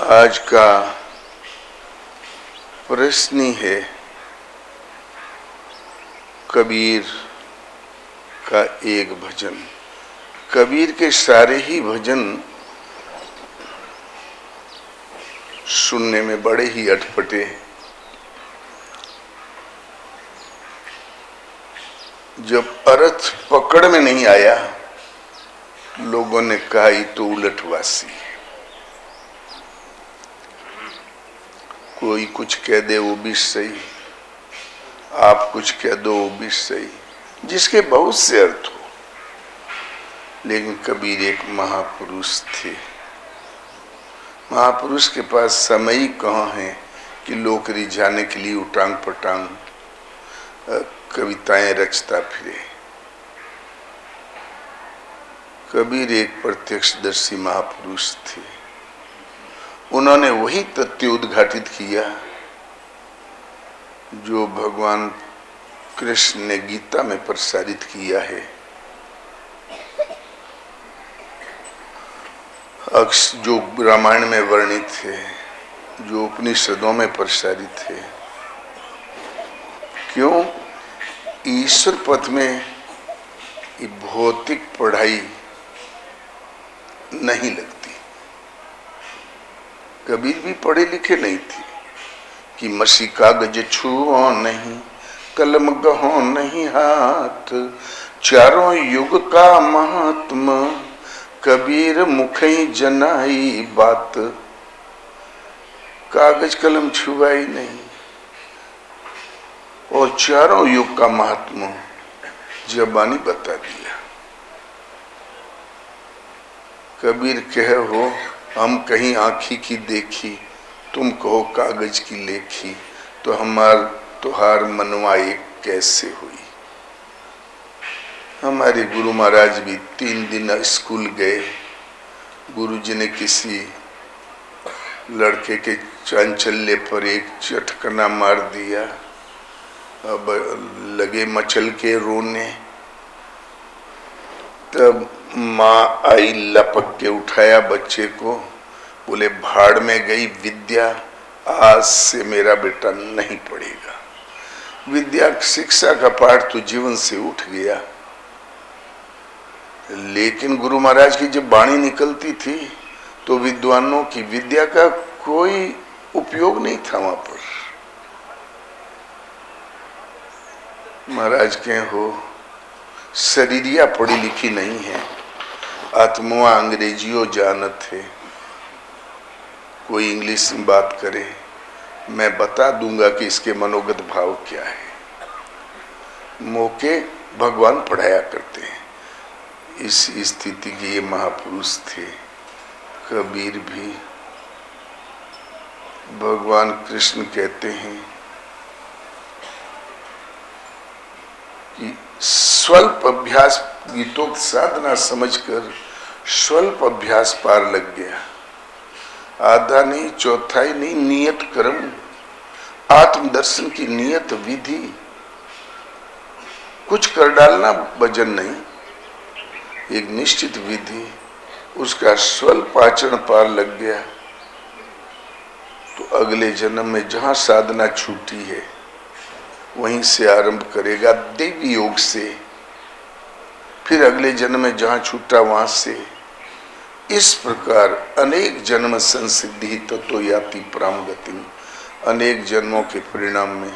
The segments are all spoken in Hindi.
आज का प्रश्न है कबीर का एक भजन। कबीर के सारे ही भजन सुनने में बड़े ही अटपटे हैं। जब अर्थ पकड़ में नहीं आया, लोगों ने कहा ये तो उलटवासी है। कोई कुछ कह दे वो भी सही, आप कुछ कह दो वो भी सही, जिसके बहुत से अर्थ हो। लेकिन कबीर एक महापुरुष थे। महापुरुष के पास समय ही कहाँ है कि लोग रिझाने के लिए उटांग पटांग कविताएं रचता फिरे। कबीर एक प्रत्यक्षदर्शी महापुरुष थे। उन्होंने वही तथ्य उद्घाटित किया जो भगवान कृष्ण ने गीता में प्रसारित किया है। जो रामायण में वर्णित है, जो उपनिषदों में प्रसारित है। क्यों? ईश्वर पथ में भौतिक पढ़ाई नहीं लगती। कबीर भी पढ़े लिखे नहीं थे कि मसी कागज छुओ नहीं, कलम गहो नहीं हाथ, चारों युग का महात्मा कबीर मुखई जनाई बात। कागज कलम छुआई नहीं और चारों युग का महात्मा जबानी बता दिया। कबीर कहे हो हम कहीं आँखी की देखी, तुम कहो कागज की लेखी, तो हमार तुहार मनवा एक कैसे हुई। हमारे गुरु महाराज भी 3 दिन स्कूल गए। गुरुजी ने किसी लड़के के चांचल्य पर एक चटकना मार दिया। अब लगे मचल के रोने। तब माँ आई, लपक के उठाया बच्चे को, बोले भाड़ में गई विद्या, आज से मेरा बेटा नहीं पढ़ेगा। विद्या शिक्षा का पाठ तो जीवन से उठ गया। लेकिन गुरु महाराज की जब वाणी निकलती थी तो विद्वानों की विद्या का कोई उपयोग नहीं था वहां पर। महाराज के हो शरीरिया पढ़ी लिखी नहीं है, आत्मा अंग्रेजियों जानत है। कोई इंग्लिश में बात करे, मैं बता दूंगा कि इसके मनोगत भाव क्या है। मौके भगवान पढ़ाया करते हैं। इस स्थिति के ये महापुरुष थे। कबीर भी भगवान कृष्ण कहते हैं कि स्वल्प अभ्यास, गीतोक्त साधना समझकर स्वल्प अभ्यास पार लग गया। आधा नहीं, चौथाई नहीं, नियत कर्म, आत्मदर्शन की नियत विधि, कुछ कर डालना भजन नहीं, एक निश्चित विधि, उसका स्वल्प आचरण पार लग गया तो अगले जन्म में जहां साधना छूटी है वहीं से आरंभ करेगा देवी योग से। फिर अगले जन्म में जहां छूटा वहां से। इस प्रकार अनेक जन्म संसिद्धि तत्व याति प्राम गति, अनेक जन्मों के परिणाम में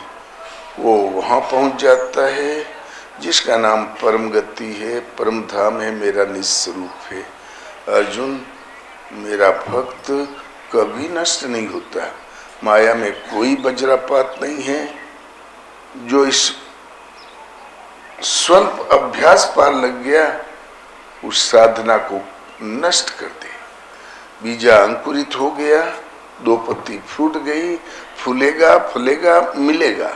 वो वहां पहुंच जाता है जिसका नाम परम गति है, परम धाम है, मेरा निस्वरूप है। अर्जुन, मेरा भक्त कभी नष्ट नहीं होता। माया में कोई वज्रपात नहीं है जो इस स्वल्प अभ्यास पार लग गया उस साधना को नष्ट कर दे। बीजा अंकुरित हो गया, 2 पत्ती फूट गई, फूलेगा फलेगा मिलेगा।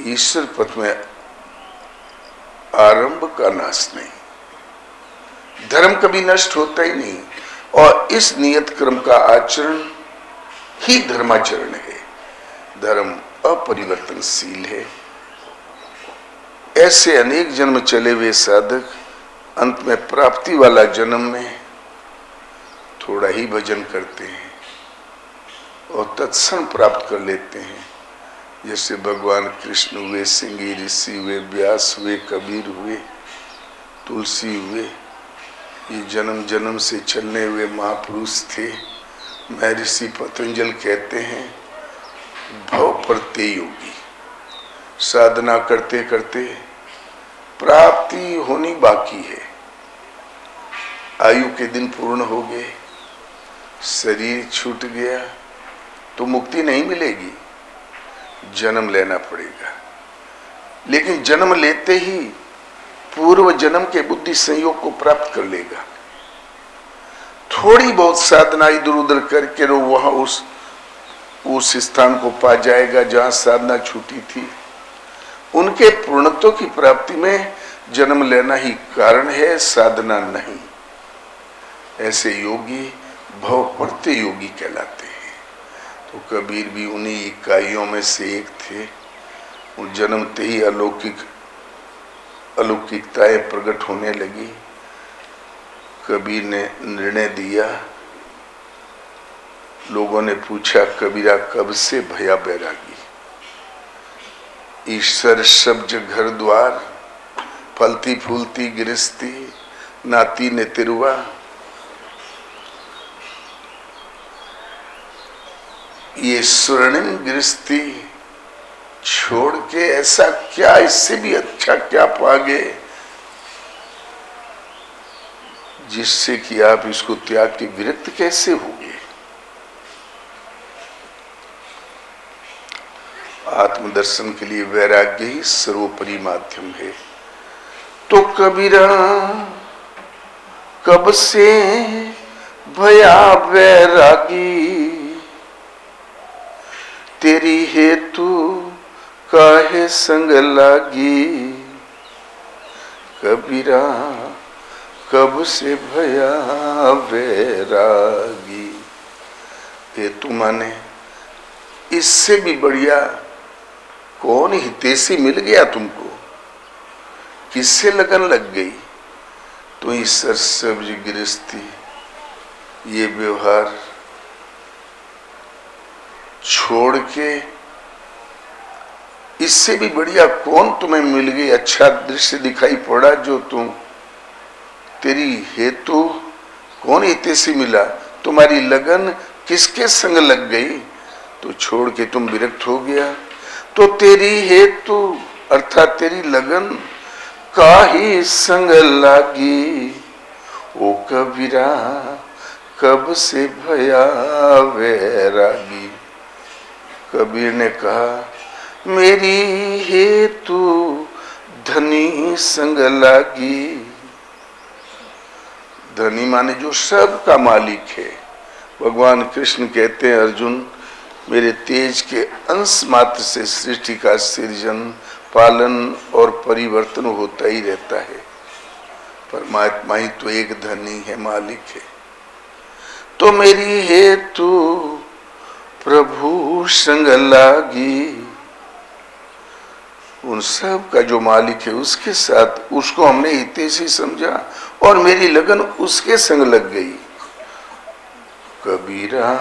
ईश्वर पथ में आरंभ का नाश नहीं। धर्म कभी नष्ट होता ही नहीं और इस नियत क्रम का आचरण ही धर्माचरण है। धर्म अपरिवर्तनशील है। ऐसे अनेक जन्म चले हुए साधक अंत में प्राप्ति वाला जन्म में थोड़ा ही भजन करते हैं और तत्क्षण प्राप्त कर लेते हैं। जैसे भगवान कृष्ण हुए, सिंगी ऋषि हुए, व्यास हुए, कबीर हुए, तुलसी हुए, ये जन्म जन्म से चलने हुए महापुरुष थे। महर्षि पतंजल कहते हैं भव प्रत्यय योगी, साधना करते करते प्राप्ति होनी बाकी है। आयु के दिन पूर्ण हो गए, शरीर छूट गया तो मुक्ति नहीं मिलेगी, जन्म लेना पड़ेगा। लेकिन जन्म लेते ही पूर्व जन्म के बुद्धि संयोग को प्राप्त कर लेगा। थोड़ी बहुत साधना इधर उधर करके वो वहां उस स्थान को पा जाएगा जहां साधना छूटी थी। उनके पूर्णत्व की प्राप्ति में जन्म लेना ही कारण है, साधना नहीं। ऐसे योगी भव प्रत्यय योगी कहलाते हैं। तो कबीर भी उन्हीं इकाइयों में से एक थे। वो जन्मते ही अलौकिकताएं प्रकट होने लगी। कबीर ने निर्णय दिया, लोगों ने पूछा कबीरा कब से भया बैरागी, ईश्वर शब्द घर द्वार, फलती फूलती गृहस्थी, नाती ने तिरुआ। ये स्वर्णिम गृहस्थी छोड़ के ऐसा क्या, इससे भी अच्छा क्या पागे जिससे कि आप इसको त्याग के विरक्त कैसे होगे। आत्मदर्शन के लिए वैराग्य ही सर्वोपरि माध्यम है। तो कबीरा कब से भया वैरागी, तेरी हेतु काहे संग लागी। कबीरा कब से भया वैरागी, हेतु माने इससे भी बढ़िया कौन हितैषी मिल गया तुमको, किससे लगन लग गई। तो ईश्वर सब्ज गृहस्थी ये व्यवहार छोड़ के इससे भी बढ़िया कौन तुम्हें मिल गई, अच्छा दृश्य दिखाई पड़ा जो तुम, तेरी हेतु कौन हितैषी मिला, तुम्हारी लगन किसके संग लग गई, तो छोड़ के तुम विरक्त हो गया। तो तेरी हेतु अर्थात तेरी लगन काहे संग लागी, ओ कबीरा कब से भया वैरागी। कबीर ने कहा मेरी हेतु धनी संग लागी। धनी माने जो सब का मालिक है। भगवान कृष्ण कहते हैं अर्जुन, मेरे तेज के अंश मात्र से सृष्टि का सृजन, पालन और परिवर्तन होता ही रहता है। परमात्मा ही तो एक धनी है, मालिक है। तो मेरी हेतु प्रभु संग लागी, उन सब का जो मालिक है उसके साथ, उसको हमने हितैषी समझा और मेरी लगन उसके संग लग गई। कबीरा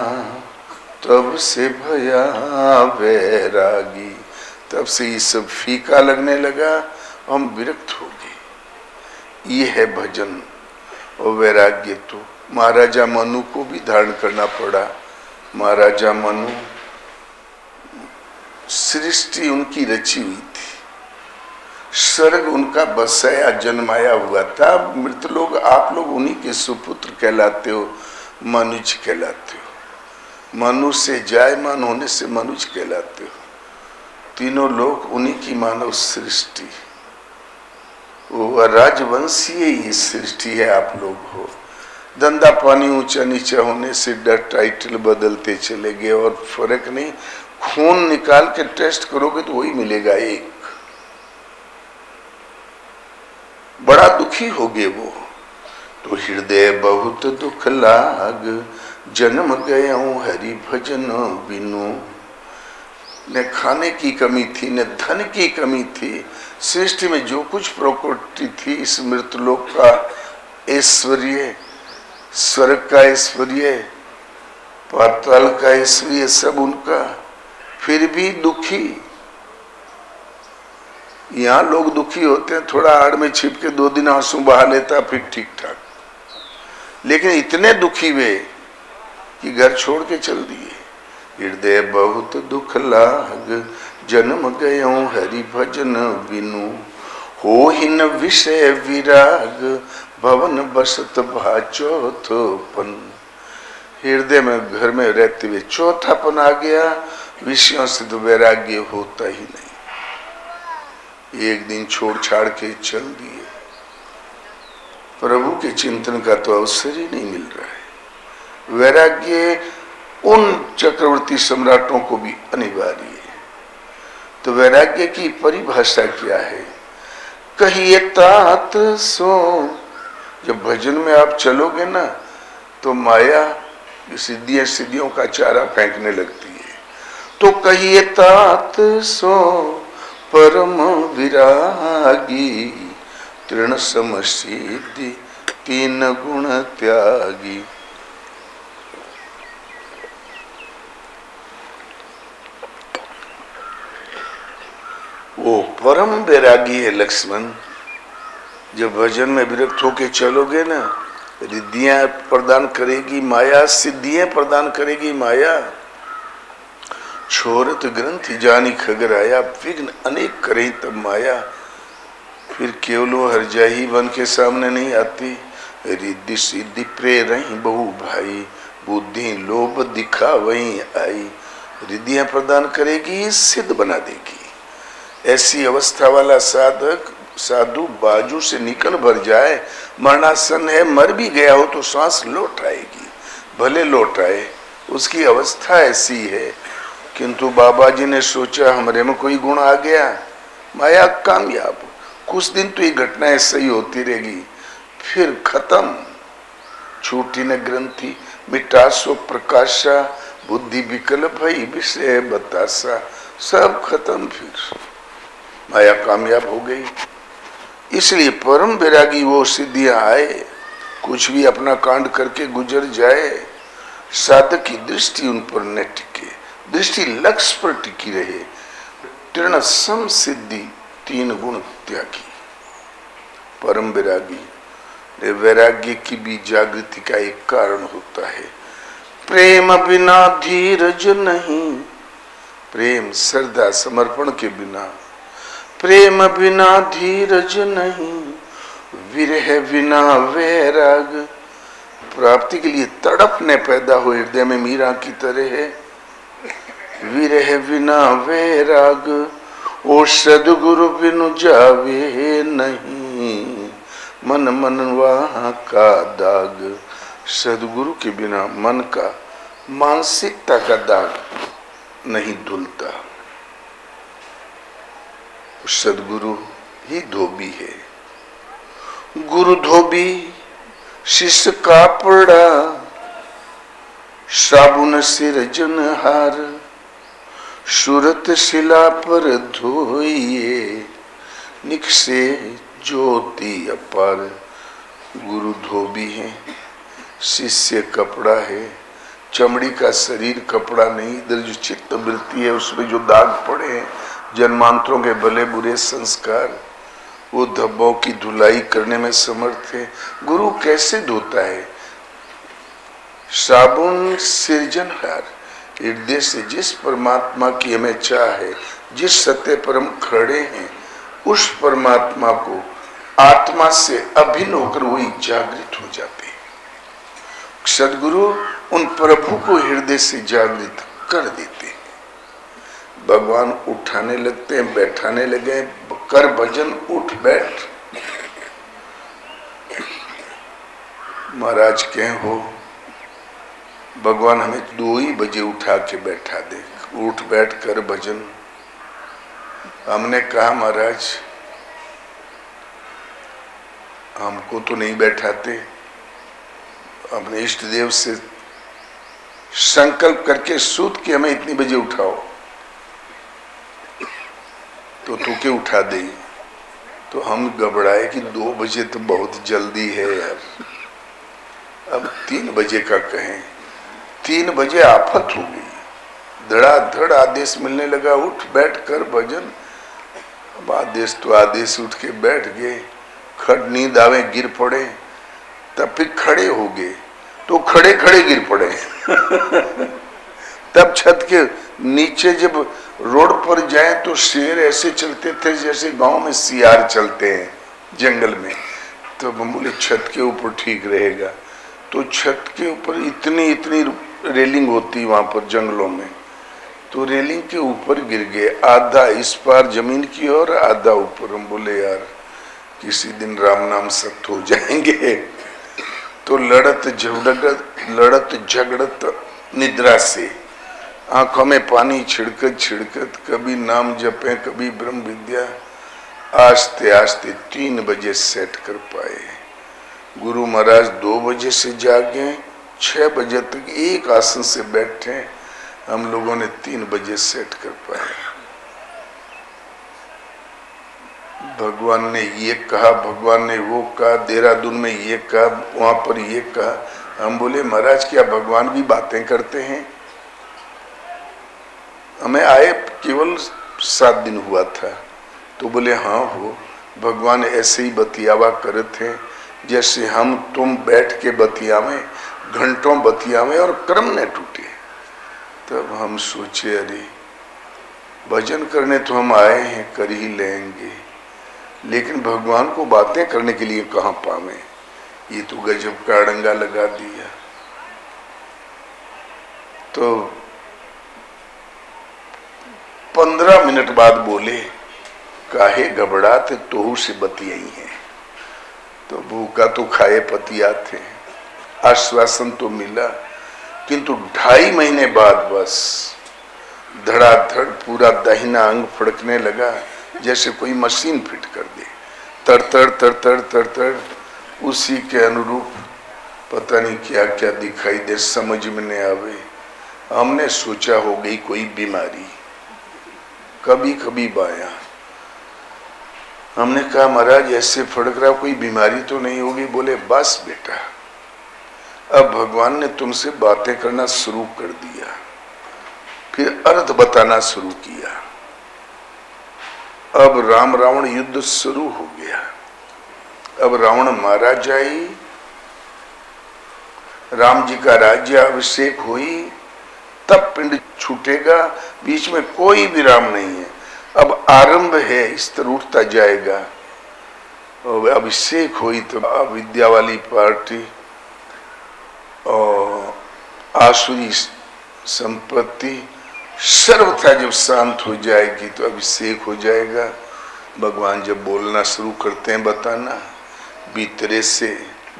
तब से भया वैरागी, तब से ये सब फीका लगने लगा, हम विरक्त हो गए। ये है भजन और वैराग्य। तो महाराजा मनु को भी धारण करना पड़ा। महाराजा मनु सृष्टि उनकी रची हुई थी, स्वर्ग उनका बसाया जन्माया हुआ था। मृत लोग, आप लोग उन्हीं के सुपुत्र कहलाते हो, मनुज कहलाते हो। मनु से जायमान होने से मनुज कहलाते हो। तीनों लोग उन्हीं की मानव सृष्टि, वो राजवंशीय ये सृष्टि है। आप लोग हो, धंधा पानी ऊंचा नीचा होने से टाइटल बदलते चले गए और फर्क नहीं। खून निकाल के टेस्ट करोगे तो वही मिलेगा एक। बड़ा दुखी हो गए वो। तो हृदय बहुत दुख लाग, जन्म गया हूं हरि भजन बिनु। न खाने की कमी थी, न धन की कमी थी। सृष्टि में जो कुछ प्रॉपर्टी थी, इस मृतलोक का ऐश्वर्य स्वर्ग का ऐश्वर्य, पाताल का ऐश्वर्य, सब उनका, फिर भी दुखी। यहाँ लोग दुखी होते हैं, थोड़ा आड़ में छिप के 2 दिन आंसू बहा लेता, फिर ठीक ठाक। लेकिन इतने दुखी वे कि घर छोड़ के चल दिए। हृदय बहुत दुख लाग, जन्म गयो हरि भजन बिनु, हो ही न विषय विराग, भवन बसत भा चौथोपन। हृदय में घर में रहते हुए चौथापन आ गया, विषयों से तो वैराग्य होता ही नहीं। एक दिन छोड़ छाड़ के चल दिए, प्रभु के चिंतन का तो अवसर ही नहीं मिल रहा है। वैराग्य उन चक्रवर्ती सम्राटों को भी अनिवार्य है। तो वैराग्य की परिभाषा क्या है? कहिए तात सो, जब भजन में आप चलोगे ना तो माया सिद्धियां सिद्धियों का चारा फेंकने लगती है। तो कहिए तात सो परम विरागी, तृण सम सिद्धि 3 गुण त्यागी। वो परम वैरागी है लक्ष्मण। जब भजन में विरक्त होके चलोगे ना, रिद्धियां प्रदान करेगी माया, सिद्धियां प्रदान करेगी माया। छोरत ग्रंथि जानी खगराया, विघ्न अनेक करे तब माया। फिर केवलो हर जाही बन के सामने नहीं आती। रिद्धि सिद्धि प्रेरही बहु भाई, बुद्धि लोभ दिखा वही आई। रिद्धियां प्रदान करेगी, सिद्ध बना देगी। ऐसी अवस्था वाला साधक साधु बाजू से निकल भर जाए, मरणासन है, मर भी गया हो तो सांस लौट आएगी, भले लौट आए, उसकी अवस्था ऐसी है। किंतु बाबा जी ने सोचा हमारे में कोई गुण आ गया, माया कामयाब, कुछ दिन तो ये घटनाएं सही होती रहेगी, फिर खत्म। छूटी न ग्रंथि मिटासो प्रकाशा, बुद्धि विकल भई विषय बतासा। सब खत्म, फिर माया कामयाब हो गई। इसलिए परम वैरागी वो सिद्धियां आए, कुछ भी अपना कांड करके गुजर जाए, साधक की दृष्टि उन पर न टिके, दृष्टि लक्ष्य पर टिकी रहे। तृण सम सिद्धि 3 गुण त्यागी, परम वैरागी। वैराग्य की भी जागृति का एक कारण होता है। प्रेम बिना धीरज नहीं, प्रेम श्रद्धा समर्पण के बिना, प्रेम बिना धीरज नहीं, विरह बिना वैराग। प्राप्ति के लिए तड़पने पैदा हुए हृदय में मीरा की तरह है। विरह बिना वैराग, ओ सदगुरु बिनु जावे नहीं, मन मनवा का दाग। सदगुरु के बिना मन का, मानसिकता का दाग नहीं धुलता। सदगुरु ही धोबी है। गुरु धोबी शिष्य का पड़ा, साबुन सिरजन हार। सूरत शिला पर धोइए, निकसे ज्योति अपार। गुरु धोबी है, शिष्य कपड़ा है। चमड़ी का शरीर कपड़ा नहीं, इधर जो चित्त वृत्ति है उसमें जो दाग पड़े हैं, जन्मांतरों के भले बुरे संस्कार, वो धब्बों की धुलाई करने में समर्थ है। गुरु कैसे धोता है? साबुन सिरजनहार। हृदय से जिस परमात्मा की हमें चाह है, जिस सत्य पर हम खड़े हैं, उस परमात्मा को आत्मा से अभिन्न होकर वही जागृत हो जाते हैं। सदगुरु उन प्रभु को हृदय से जागृत कर देते हैं। भगवान उठाने लगते हैं, बैठाने लगे, कर भजन उठ बैठ। महाराज कहें हो, भगवान हमें 2 ही बजे उठा के बैठा दे, उठ बैठ कर भजन। हमने कहा महाराज हमको तो नहीं बैठाते, अपने इष्ट देव से संकल्प करके सूत के हमें इतनी बजे उठाओ तो तू के उठा दे। तो हम घबराए कि 2 बजे तो बहुत जल्दी है यार, अब 3 बजे का कहें, 3 बजे आफत हो गई, धड़ाधड़ आदेश मिलने लगा, उठ बैठ कर भजन। अब आदेश तो आदेश, उठ के बैठ गए, खट नींद आवे गिर पड़े, तब फिर खड़े हो गए तो खड़े खड़े गिर पड़े। तब छत के नीचे जब रोड पर जाए तो शेर ऐसे चलते थे जैसे गांव में सियार चलते हैं जंगल में। तो हम बोले छत के ऊपर ठीक रहेगा, तो छत के ऊपर इतनी इतनी रेलिंग होती वहां पर जंगलों में, तो रेलिंग के ऊपर गिर गए, आधा इस पार जमीन की ओर आधा ऊपर। हम बोले यार किसी दिन राम नाम सत्य हो जाएंगे। तो लड़त झगड़त निद्रा से आंखों में पानी छिड़कत छिड़कत कभी नाम जपे कभी ब्रह्म विद्या, आस्ते आस्ते 3 बजे सेट कर पाए। गुरु महाराज 2 बजे से जागे, 6 बजे तक एक आसन से बैठे, हम लोगों ने 3 बजे सेट कर पाए। भगवान ने ये कहा, भगवान ने वो कहा, देहरादून में ये कहा, वहां पर ये कहा। हम बोले महाराज क्या भगवान भी बातें करते हैं? हमें आए केवल 7 दिन हुआ था। तो बोले हाँ हो, भगवान ऐसे ही बतियावा करे थे जैसे हम तुम बैठ के बतियावे, घंटों बतियावे और क्रम न टूटे। तब हम सोचे अरे भजन करने तो हम आए हैं, कर ही लेंगे, लेकिन भगवान को बातें करने के लिए कहाँ पावे। ये तो गजब का अड़ंगा लगा दिया। तो 15 मिनट बाद बोले काहे घबराते तोहू से बतियाई है। तो भूखा तो खाए पतिया थे, आश्वासन तो मिला, किंतु 2.5 महीने बाद बस धड़ाधड़ पूरा दाहिना अंग फड़कने लगा जैसे कोई मशीन फिट कर दे, तड़तड़ तड़तड़ तड़तड़। उसी के अनुरूप पता नहीं क्या क्या दिखाई दे, समझ में नहीं आवे। हमने सोचा हो गई कोई बीमारी, कभी कभी बाया। हमने कहा महाराज ऐसे फड़क रहा, कोई बीमारी तो नहीं होगी? बोले बस बेटा अब भगवान ने तुमसे बातें करना शुरू कर दिया, फिर अर्थ बताना शुरू किया। अब राम रावण युद्ध शुरू हो गया। अब रावण मारा जाए, राम जी का राज्य अभिषेक हुई, तब पिंड छूटेगा, बीच में कोई विराम नहीं है। अब आरंभ है, स्तर उठता जाएगा। और अभिषेक हुई तो अविद्या वाली पार्टी और आसुरी संपत्ति सर्वथा जब शांत हो जाएगी तो अभिषेक हो जाएगा। भगवान जब बोलना शुरू करते हैं बताना, भीतरे से,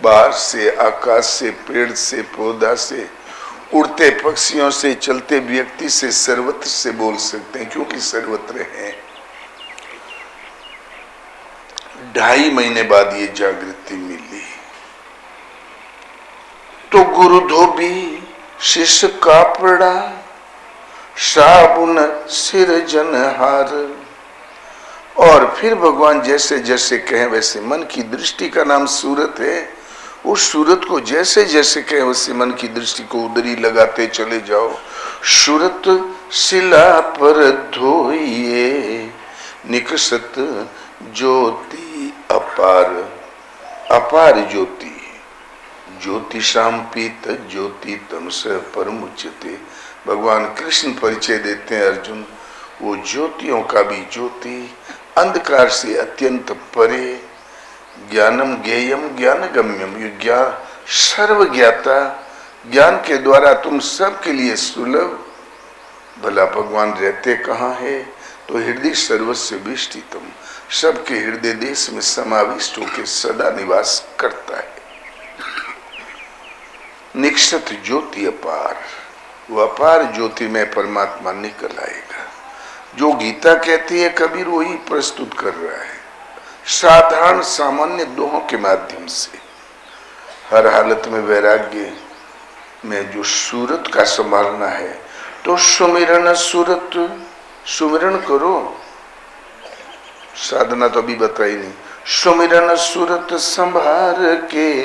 बाहर से, आकाश से, पेड़ से, पौधा से, उड़ते पक्षियों से, चलते व्यक्ति से, सर्वत्र से बोल सकते हैं क्योंकि सर्वत्र हैं। 2.5 महीने बाद ये जागृति मिली। तो गुरु धोबी शिष्य कापड़ा, साबुन सिर जनहार। और फिर भगवान जैसे जैसे कहें वैसे, मन की दृष्टि का नाम सूरत है, उस सूरत को जैसे जैसे कहें वैसे मन की दृष्टि को उधर ही लगाते चले जाओ। सूरत शिला पर धोइए, निकसत ज्योति अपार। अपार ज्योति, ज्योति शाम पीत ज्योति तमस परमुच्यते। भगवान कृष्ण परिचय देते हैं अर्जुन, वो ज्योतियों का भी ज्योति, अंधकार से अत्यंत परे, ज्ञानम ज्ञेयम ज्ञान गम्यम। ये ज्ञान सर्व ज्ञाता, ज्ञान के द्वारा तुम सबके लिए सुलभ। भला भगवान रहते कहाँ है? तो हृदय सर्वस्व विष्टितम, सबके हृदय देश में समाविष्ट होकर सदा निवास करता है। निक्षत ज्योति अपार, वो अपार ज्योति में परमात्मा निकल आएगा। जो गीता कहती है कबीर वही प्रस्तुत कर रहा है, साधारण सामान्य दोहों के माध्यम से। हर हालत में वैराग्य में जो सूरत का संभालना है, तो सुमिरन सूरत, सुमिरन करो। साधना तो अभी बताई नहीं। सुमिरन सूरत संभार के,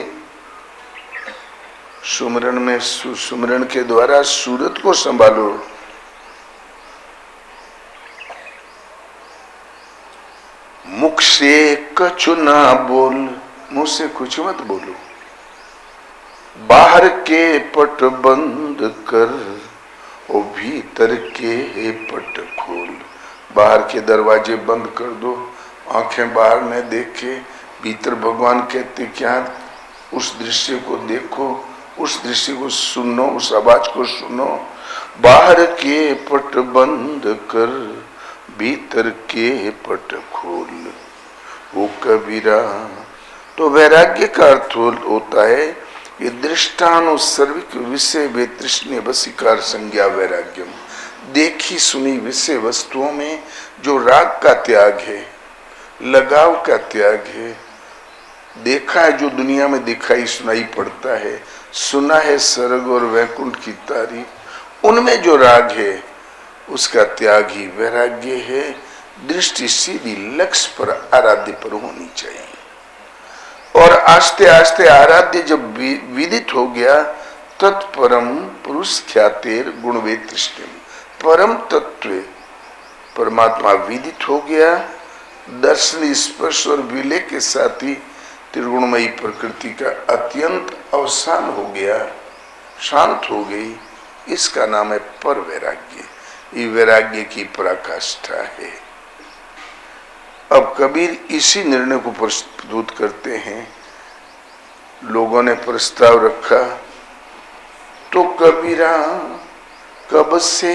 सुमरण में सुमरण के द्वारा सूरत को संभालो। मुख से कछु ना बोल, मुंह से कुछ मत बोलो। बाहर के पट बंद कर और भीतर के पट खोल। बाहर के दरवाजे बंद कर दो, आंखें बाहर न देखे, भीतर भगवान कहते क्या उस दृश्य को देखो, उस दृश्य को सुनो, उस आवाज को सुनो। बाहर के पट बंद कर भीतर के पट खोल। वो कबीरा। तो वैराग्य का अर्थ होता है ये दृष्टानुसर्विक विषय वे तृष्णे वशीकार संज्ञा वैराग्यम। देखी सुनी विषय वस्तुओं में जो राग का त्याग है, लगाव का त्याग है, देखा है जो दुनिया में दिखाई सुनाई पड़ता है, सुना है स्वर्ग और वैकुंठ की तारीफ, उनमें जो राग है उसका त्याग ही वैराग्य है। दृष्टि सीधी लक्ष्य पर, आराध्य पर होनी चाहिए। और आस्ते आस्ते आराध्य जब विदित हो गया, तत्परम पुरुष ख्यातेर गुणवे तृष्णिम। परम तत्व परमात्मा विदित हो गया, दर्शन स्पर्श और विलय के साथ ही त्रिगुणमयी प्रकृति का अत्यंत अवसान हो गया, शांत हो गई। इसका नाम है पर वैराग्य। ये वैराग्य की पराकाष्ठा है। अब कबीर इसी निर्णय को प्रस्तुत करते हैं। लोगों ने प्रस्ताव रखा, तो कबीरा कब से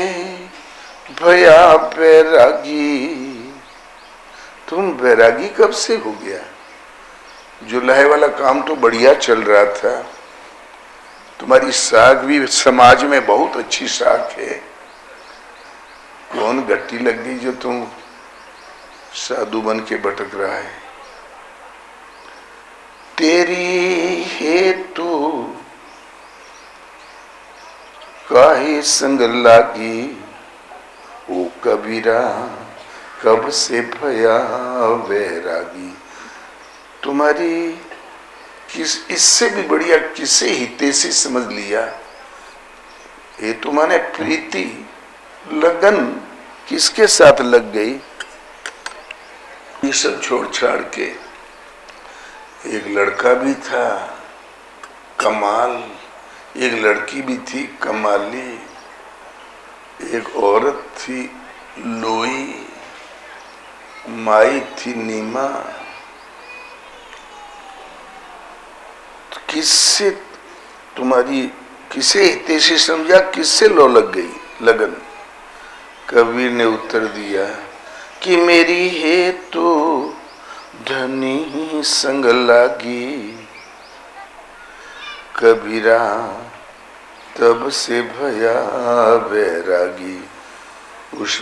भया बैरागी। तुम बैरागी कब से हो गया? जुलाहे वाला काम तो बढ़िया चल रहा था, तुम्हारी साख भी समाज में बहुत अच्छी साख है। कौन घट्टी लग गई जो तुम साधु बन के भटक रहा है? तेरी हेतु काहे संग लागी। ओ कबीरा कब से भया वैरागी। तुम्हारी इससे भी बढ़िया किसे हितैषी समझ लिया। ये तुम्हारे प्रीति लगन किसके साथ लग गई। ये सब छोड़ छाड़ के एक लड़का भी था कमाल, एक लड़की भी थी कमाली, एक औरत थी लोई, माई थी नीमा। तो किससे तुम्हारी किसे हितैषी समझा, किससे लो लग गई लगन। कबीर ने उत्तर दिया कि मेरी हेतु धनी संग लागी। कबीरा तब से भया वैरागी। उस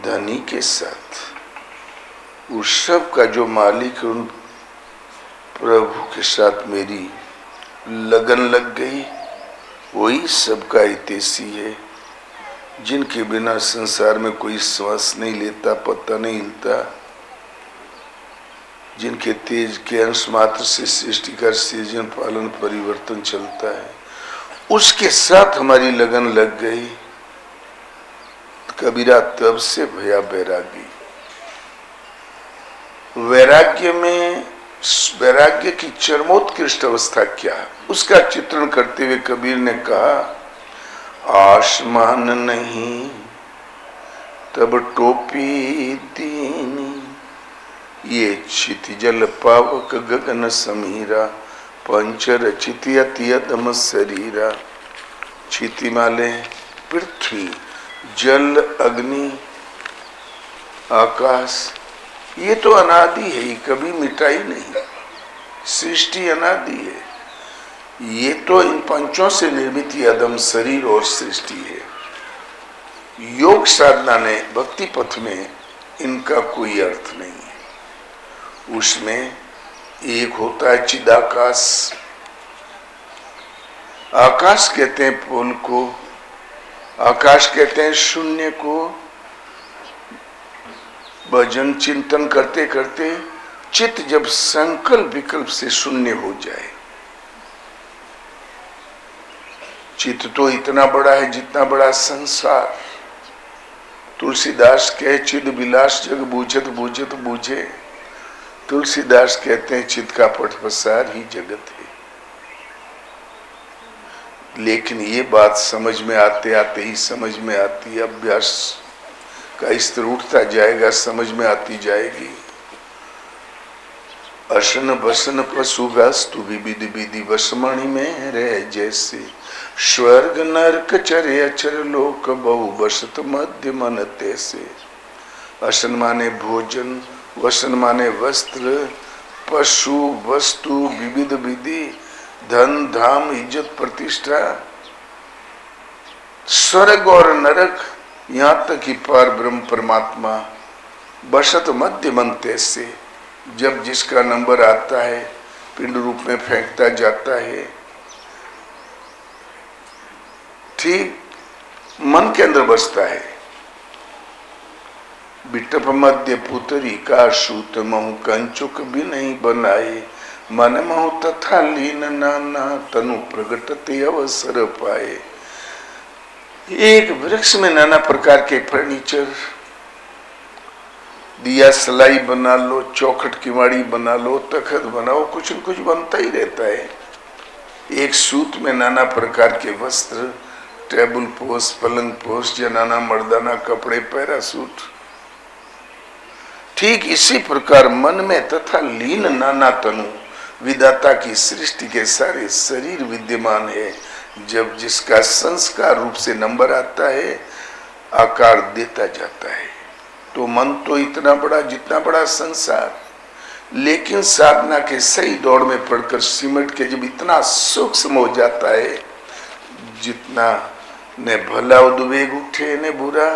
धनी के साथ, उस सब का जो मालिक है, उन प्रभु के साथ मेरी लगन लग गई। वही सबका हितैषी है, जिनके बिना संसार में कोई श्वास नहीं लेता, पता नहीं हिलता, जिनके तेज के अंश मात्र से सृष्टि का सृजन पालन परिवर्तन चलता है, उसके साथ हमारी लगन लग गई। कबीरा तब से भया वैरागी। वैराग्य में वैराग्य की चरमोत्कृष्ट अवस्था क्या है, उसका चित्रण करते हुए कबीर ने कहा, आसमान नहीं तब टोपी दीनी। ये क्षितिजल पावक गगन समीरा। पंचर चितियतम शरीरा। क्षितिमाले पृथ्वी, जल, अग्नि, आकाश, ये तो अनादि है, ये कभी मिटाई नहीं। सृष्टि अनादि है। ये तो इन पंचों से निर्मित अदम शरीर और सृष्टि है। योग साधना ने भक्ति पथ में इनका कोई अर्थ नहीं है। उसमें एक होता है चिदाकाश। आकाश कहते हैं पोल को, आकाश कहते हैं शून्य को। भजन चिंतन करते करते चित्त जब संकल्प विकल्प से शून्य हो जाए, चित्त तो इतना बड़ा है जितना बड़ा संसार। तुलसीदास कहे चिद विलास जग बूझत बूझत बूझे। तुलसीदास कहते हैं चित्त का पट पसार ही जगत है। लेकिन ये बात समझ में आते आते ही समझ में आती है, अभ्यास का स्तर उठता जाएगा, समझ में आती जाएगी। असन बसन पशुगास्तु विविध विधि वसमणि में रह जैसे, स्वर्ग नरक चरे अचर लोक बहु बसत मध्य मन तैसे। असन माने भोजन, वसन माने वस्त्र, पशु वस्तु विविध विधि, धन धाम इज्जत प्रतिष्ठा, स्वर्ग और नरक, यहाँ तक कि पार ब्रह्म परमात्मा बसत मध्य मन तैसे। जब जिसका नंबर आता है पिंड रूप में फेंकता जाता है, ठीक मन के अंदर बसता है। बिटप मध्य पुतरी का सूत महु कंचुक भी नहीं बनाए, मन महु तथा लीन नाना तनु प्रगटते अवसर पाए। एक वृक्ष में नाना प्रकार के फर्नीचर, दिया सलाई बना लो, चौखट किवाड़ी बना लो, तखत बनाओ, कुछ न कुछ बनता ही रहता है। एक सूत में नाना प्रकार के वस्त्र, टेबल पोस, पलंग पोस, जनाना मर्दाना कपड़े, पैरासूट। ठीक इसी प्रकार मन में तथा लीन नाना तनु, विधाता की सृष्टि के सारे शरीर विद्यमान है। जब जिसका संस्कार रूप से नंबर आता है, आकार देता जाता है। तो मन तो इतना बड़ा जितना बड़ा संसार, लेकिन साधना के सही दौड़ में पड़कर सिमट के जब इतना सूक्ष्म हो जाता है, जितना ने भला उद्वेग उठे ने बुरा,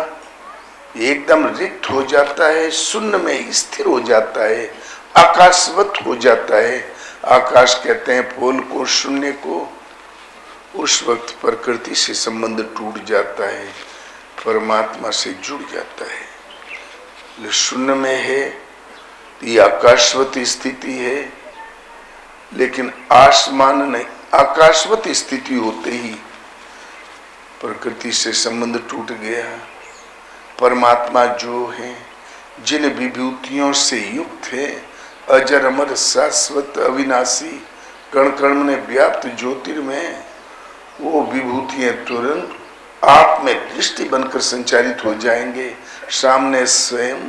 एकदम रिक्त हो जाता है, शून्य में स्थिर हो जाता है, आकाशवत हो जाता है। आकाश कहते हैं पोल को, शून्य को। उस वक्त प्रकृति से संबंध टूट जाता है, परमात्मा से जुड़ जाता है। शून्य में है, ये आकाशवत स्थिति है, लेकिन आसमान नहीं। आकाशवत स्थिति होते ही प्रकृति से संबंध टूट गया। परमात्मा जो है, जिन विभूतियों से युक्त है, अजर अमर शाश्वत अविनाशी, कण कण में व्याप्त ज्योतिर्मय, वो विभूतियां तुरंत आप में दृष्टि बनकर संचारित हो जाएंगे। सामने स्वयं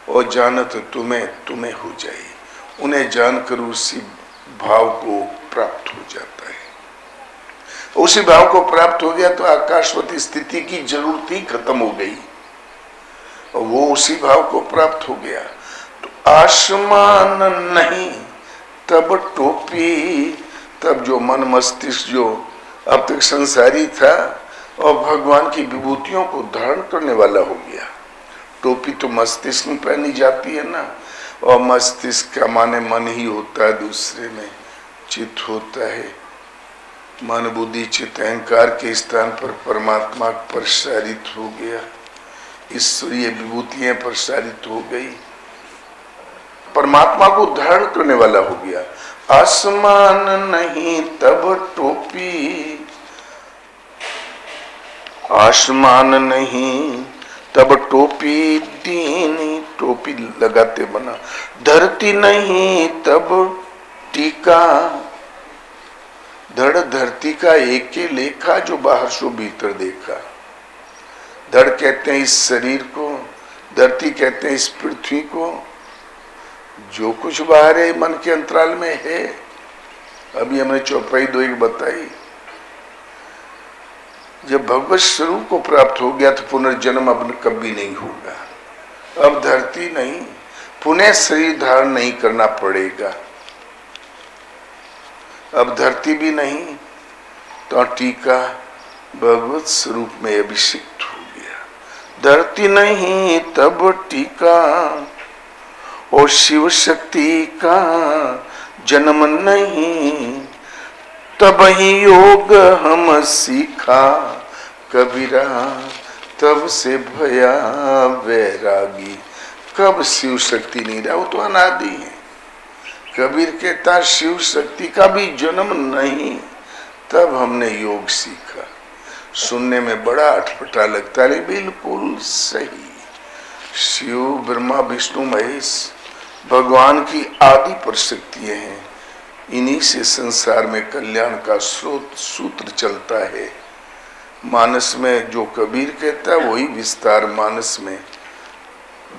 और जानत तुम्हें तुम्हें हो जाए। उन्हें जानकर उसी भाव को प्राप्त हो जाता है। उसी भाव को प्राप्त हो गया तो आकाशवती स्थिति की जरूरत ही खत्म हो गई, और वो उसी भाव को प्राप्त हो गया। तो आसमान नहीं तब टोपी, तब जो मन मस्तिष्क जो अब तक संसारी था और भगवान की विभूतियों को धारण करने वाला हो गया। टोपी तो मस्तिष्क में पहनी जाती है ना, और मस्तिष्क का माने मन ही होता है, दूसरे में चित्त होता है। मन बुद्धि चित्त अहंकार के स्थान पर परमात्मा प्रसारित हो गया, ईश्वरीय विभूतियां प्रसारित हो गई, परमात्मा को धारण करने वाला हो गया। आसमान नहीं तब टोपी, आसमान नहीं तब टोपी दीनी, टोपी लगाते बना। धरती नहीं तब टीका, धड़ धरती का एक ही लेखा, जो बाहर सो भीतर देखा। धड़ कहते हैं इस शरीर को, धरती कहते हैं इस पृथ्वी को। जो कुछ बाहर है मन के अंतराल में है। अभी हमने चौपाई 2 बताई। जब भगवत स्वरूप को प्राप्त हो गया तो पुनर्जन्म अब कभी नहीं होगा। अब धरती नहीं, पुनः शरीर धारण नहीं करना पड़ेगा। अब धरती भी नहीं तो टीका भगवत स्वरूप में अभिषिक्त हो गया। धरती नहीं तब टीका, और शिव शक्ति का जन्म नहीं तब ही योग हम सीखा। कबीरा तब से भया वैरागी। कब शिव शक्ति नहीं रहा, वो तो अनादि है। कबीर कहता शिव शक्ति का भी जन्म नहीं, तब हमने योग सीखा। सुनने में बड़ा अटपटा लगता है, बिल्कुल सही। शिव, ब्रह्मा, विष्णु, महेश भगवान की आदि पर शक्तियां हैं। इन्हीं से संसार में कल्याण का स्रोत सूत्र चलता है। मानस में जो कबीर कहता है वही विस्तार मानस में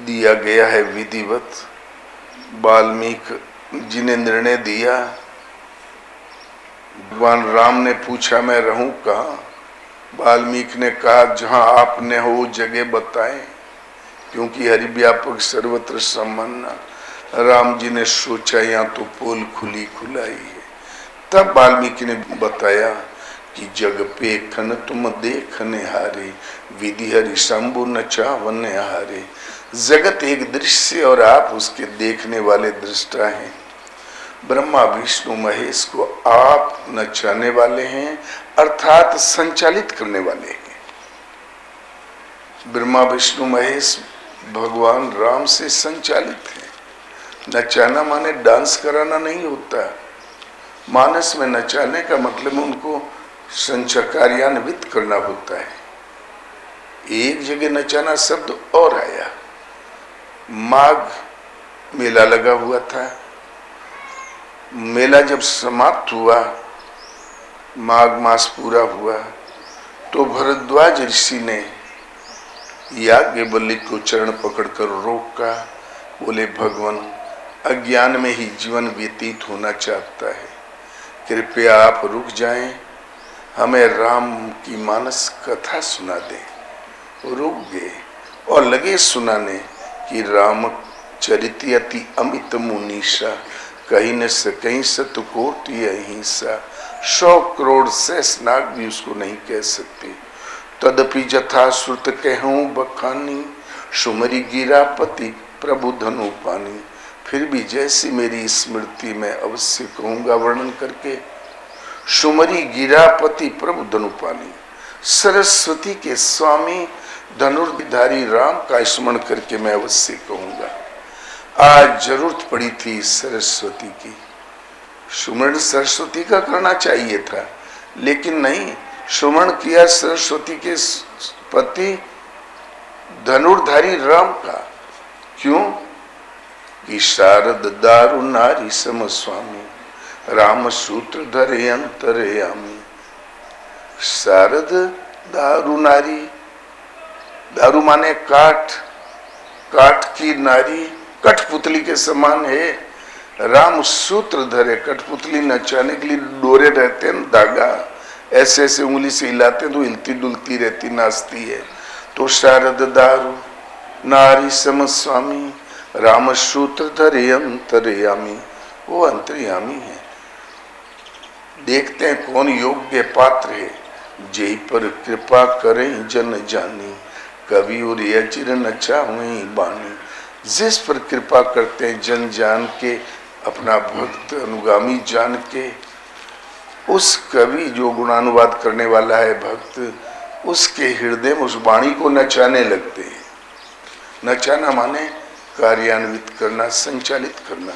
दिया गया है विधिवत। वाल्मीकि जी ने निर्णय दिया, भगवान राम ने पूछा मैं रहूं कहाँ? वाल्मीकि ने कहा जहां आपने हो वो जगह बताएं, क्योंकि हरि व्यापक सर्वत्र सम्मन्ना। राम जी ने सोचा यहाँ तो पोल खुली खुलाई है। तब वाल्मीकि ने बताया कि जग पे खन तुम देखने हारे, विधि हरि शंभु न चावने हारे। जगत एक दृश्य और आप उसके देखने वाले दृष्टा हैं। ब्रह्मा विष्णु महेश को आप नचाने वाले हैं, अर्थात संचालित करने वाले हैं। ब्रह्मा विष्णु महेश भगवान राम से संचालित है। नचाना माने डांस कराना नहीं होता। मानस में नचाने का मतलब उनको कार्यान्वित करना होता है। एक जगह नचाना शब्द और आया। माघ मेला लगा हुआ था। मेला जब समाप्त हुआ, माघ मास पूरा हुआ, तो भरद्वाज ऋषि ने याज्ञवल्क्य को चरण पकड़कर रोका। बोले भगवान अज्ञान में ही जीवन व्यतीत होना चाहता है, कृपया आप रुक जाएं, हमें राम की मानस कथा सुना दें। रुक गए और लगे सुनाने कि राम चरित अति अमित मुनीषा, कहीं न सकहीं सतकोटि अहिंसा। 100 करोड़ शेषनाग भी उसको नहीं कह सकते। तदपि जथा श्रुत कहूँ बखानी, सुमरी गिरापति प्रभु धनु पानी। फिर भी जैसी मेरी स्मृति में अवश्य कहूँगा वर्णन करके। सुमरी गिरापति प्रभु धनु पानी, सरस्वती के स्वामी धनुर्धारी राम का स्मरण करके मैं अवश्य कहूँगा। आज जरूरत पड़ी थी सरस्वती की। सुमरण सरस्वती का करना चाहिए था, लेकिन नहीं, सुमरण किया सरस्वती के पति धनुर्धारी राम का। क्यों? कि शारद दारु नारी सम स्वामी, राम सूत्र धरे अंतरयामी। शारद दारु नारी, दारु माने काठ, काठ की नारी कठपुतली के समान है। राम सूत्र धरे, कठपुतली नचाने के लिए डोरे रहते हैं, धागा ऐसे ऐसे उंगली से हिलाते तो हिलती डुलती रहती, नाचती है। तो शारद दारु नारी सम स्वामी, राम सूत्र धरे अंतरयामी। वो अंतर्यामी है। देखते हैं कौन योग्य पात्र है। जय पर कृपा करें जन जानी, कवि और चिर नचा हुई बानी। जिस पर कृपा करते हैं जन जान के, अपना भक्त अनुगामी जान के, उस कवि जो गुणानुवाद करने वाला है भक्त, उसके हृदय में उस वाणी को नचाने लगते हैं। नचाना माने कार्यान्वित करना, संचालित करना।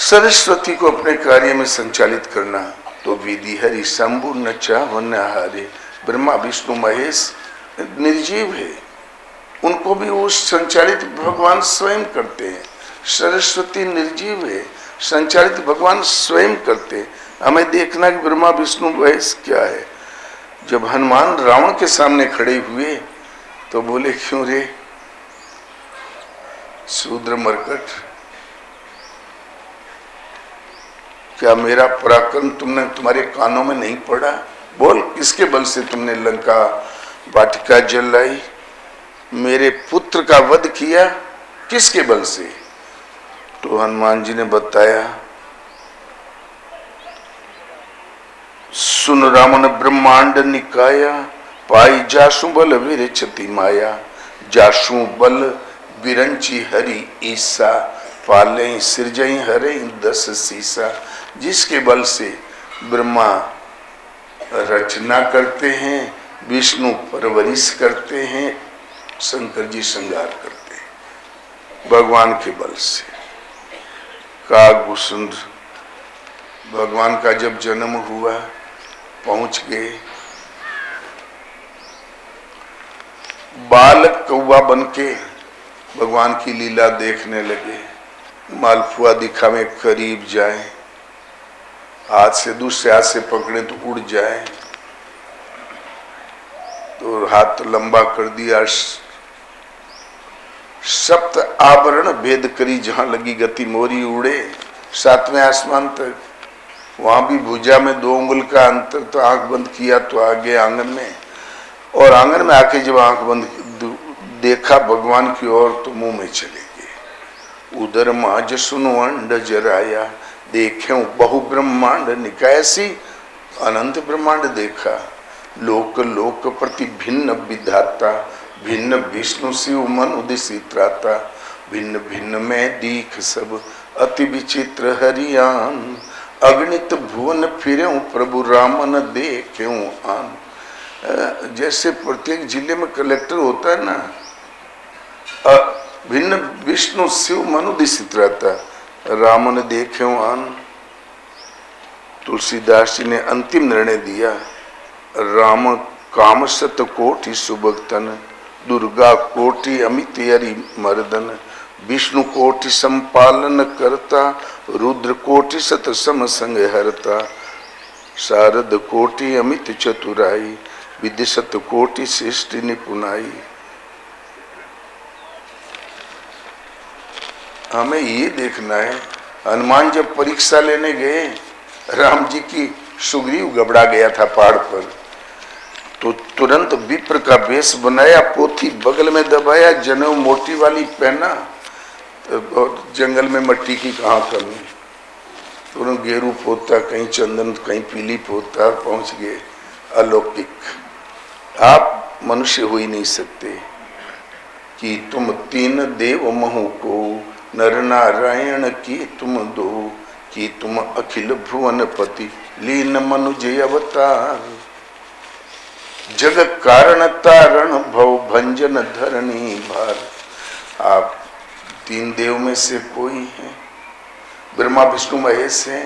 सरस्वती को अपने कार्य में संचालित करना। तो विधि हरि शंभु नचा वन हारे। ब्रह्मा विष्णु महेश निर्जीव है, उनको भी वो संचालित भगवान स्वयं करते हैं। सरस्वती निर्जीव है, संचालित भगवान स्वयं करते हैं। हमें देखना कि ब्रह्मा विष्णु महेश क्या है। जब हनुमान रावण के सामने खड़े हुए तो बोले क्यों रे शूद्र मरकट, क्या मेरा पराक्रम तुमने तुम्हारे कानों में नहीं पड़ा? बोल, किसके बल से तुमने लंका वाटिका जलाई, मेरे पुत्र का वध किया, किसके बल से? तो हनुमान जी ने बताया, सुन रामन ब्रह्मांड निकाया, पाई जासु बल विरचति माया। जासु बल विरंची हरि ईसा, पाले सृजई हरे 10 सीसा। जिसके बल से ब्रह्मा रचना करते हैं, विष्णु परवरिश करते हैं, शंकर जी श्रृंगार करते हैं भगवान के बल से। कागभूषण भगवान का जब जन्म हुआ पहुंच गए। बालक कौवा बनके भगवान की लीला देखने लगे। मालपुआ दिखा में करीब जाए, हाथ से दूसरे हाथ से पकड़े तो उड़ जाए, तो हाथ तो लंबा कर दिया। सप्त आवरण भेद करी, जहां लगी गति मोरी उड़े। सातवें आसमान तक, वहां भी भुजा में 2 उंगल का अंतर, तो आंख बंद किया तो आगे आंगन में, और आंगन में आके जब आंख बंद देखा भगवान की ओर तो मुंह में चले गए। उधर माज सुनु अंड जराया, देखे बहु ब्रह्मांड निकायसी, अनंत ब्रह्मांड देखा। लोक लोक प्रति भिन्न विधाता, भिन्न विष्णु शिव मन उदिसी त्राता। भिन्न भिन्न में दीख सब अति विचित्र हरियान, अगणित भुवन फिरे प्रभु रामन देखे आन। जैसे प्रत्येक जिले में कलेक्टर होता है ना, भिन्न विष्णु शिव मनुदिशित रहता, राम ने देखे आन। तुलसीदास जी ने अंतिम निर्णय दिया, राम काम सत कोटि सुभक्तन, दुर्गा कोटि अमित हरि मर्दन। विष्णु कोटि संपालन करता, रुद्र कोटि सत सम संग हरता। शारद कोटि अमित चतुराई, विदिशत कोटि सृष्टि निपुणाई। हमें ये देखना है, हनुमान जब परीक्षा लेने गए, राम जी की सुग्रीव घबरा गया था पहाड़ पर, तो तुरंत विप्र का वेश बनाया, पोथी बगल में दबाया, जनेऊ मोटी वाली पहना, और जंगल में मट्टी की कहाँ कमी, तुरंत गेरू पोता, कहीं चंदन, कहीं पीली पोता, पहुंच गए। अलौकिक, आप मनुष्य हो ही नहीं सकते कि तुम 3 देव महु को, नर नारायण की तुम 2, कि तुम अखिल भुवन पति, लीन मनुज अवतार। जग कारण तारण भव भंजन धरणी भार। आप 3 देव में से कोई है, ब्रह्मा विष्णु महेश है,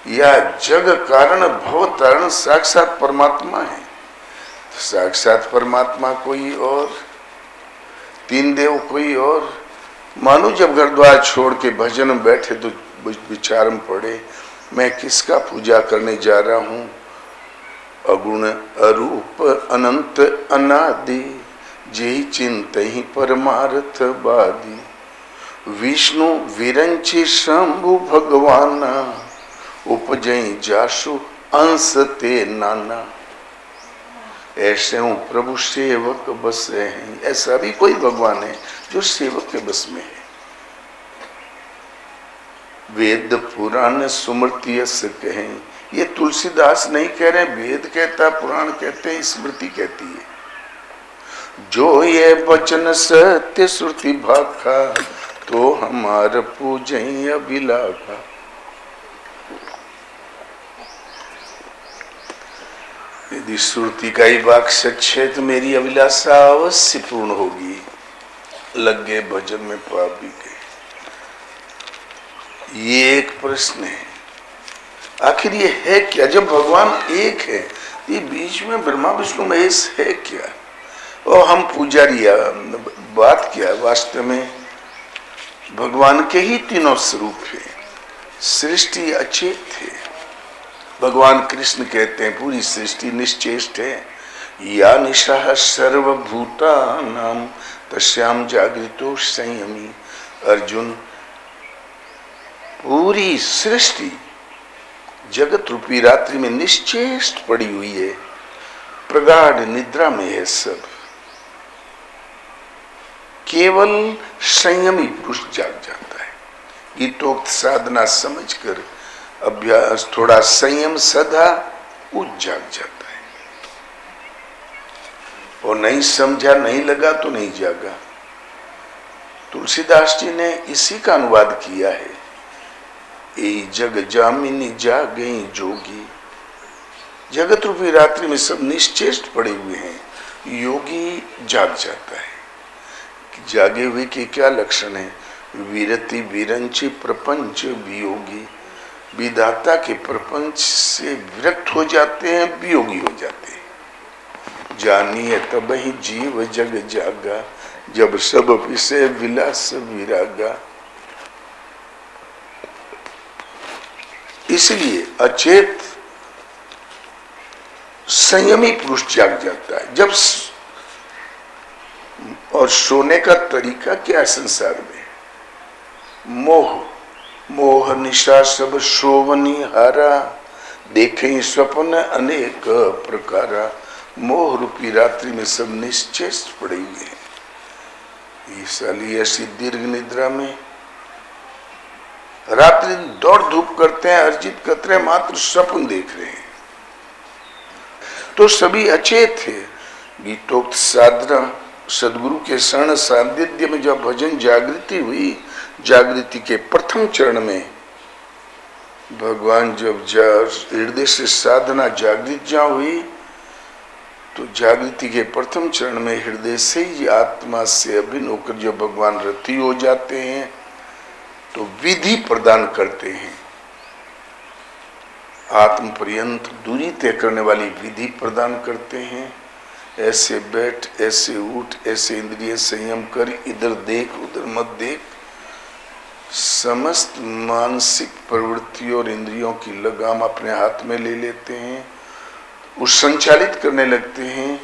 या जग कारण भव तारण साक्षात परमात्मा है। साक्षात परमात्मा कोई और, 3 देव कोई और। मानो जब घर द्वार छोड़ के भजन में बैठे तो विचार में पड़े, मैं किसका पूजा करने जा रहा हूं। अगुण अरूप अनंत अनादि, जेहि चिंतहि परमार्थ बादी। विष्णु विरंचि शंभु भगवाना, उपजई जासु अंश ते नाना। ऐसे हूँ प्रभु सेवक बस हैं। ऐसा भी कोई भगवान है जो सेवक के बस में है। वेद पुराण सुमृति यस कहें, ये तुलसीदास नहीं कह रहे, वेद कहता, पुराण कहते हैं, स्मृति कहती है। जो ये वचन सत्य श्रुति भाखा, तो हमार पूजय अभिलाखा। यदि श्रुति का ही वाक सच है तो मेरी अभिलाषा अवश्य पूर्ण होगी। लग गए भजन में, पाप भी गए। ये एक प्रश्न है, आखिर ये है क्या? जब भगवान एक है, ये बीच में ब्रह्मा विष्णु महेश है क्या? और हम पुजारी, बात क्या? वास्तव में भगवान के ही 3 स्वरूप है। सृष्टि अचेत है। भगवान कृष्ण कहते हैं पूरी सृष्टि निश्चेष्ट है। या निशा सर्वभूतानां तस्याम जागृतो संयमी। अर्जुन, पूरी सृष्टि जगत रूपी रात्रि में निश्चेष्ट पड़ी हुई है, प्रगाढ़ निद्रा में है सब। केवल संयमी पुरुष जाग जाता है। गीतोक्त साधना समझकर अभ्यास, थोड़ा संयम सदा, वो जाग जाता है। और नहीं समझा, नहीं लगा तो नहीं जागा। तुलसीदास जी ने इसी का अनुवाद किया है। ए जग जामिनी जागई जोगी। जगत रूपी रात्रि में सब निश्चेष्ट पड़े हुए हैं, योगी जाग जाता है। जागे हुए के क्या लक्षण है? वीरति विरंचि प्रपंच वियोगी। विधाता के प्रपंच से विरक्त हो जाते हैं, वियोगी हो जाते हैं। जानिए तब ही जीव जग जागा, जब सब विषय विलास विरागा। इसलिए अचेत संयमी पुरुष जाग जाता है। जब और सोने का तरीका क्या संसार में? मोह निशा सब शोभनी हारा, देखें स्वप्न अनेक प्रकारा। मोह रूपी रात्रि में सब निश्चय पड़े हुए हैं। ये साली ऐसी दीर्घ निद्रा में रात्रि दौड़ धूप करते हैं, अर्जित कतरे मात्र स्वप्न देख रहे हैं। तो सभी अचेत थे। गीतोक्त साधना सदगुरु के शरण सानिध्य में जब भजन जागृति हुई, जागृति के प्रथम चरण में भगवान जब हृदय से साधना जागृत जहाँ हुई, तो जागृति के प्रथम चरण में हृदय से ही आत्मा से अभिन्न होकर जब भगवान रति हो जाते हैं, तो विधि प्रदान करते हैं। आत्म पर्यंत दूरी तय करने वाली विधि प्रदान करते हैं। ऐसे बैठ, ऐसे उठ, ऐसे इंद्रिय संयम कर, इधर देख उधर मत देख। समस्त मानसिक प्रवृत्तियों और इंद्रियों की लगाम अपने हाथ में ले लेते हैं, उस संचालित करने लगते हैं।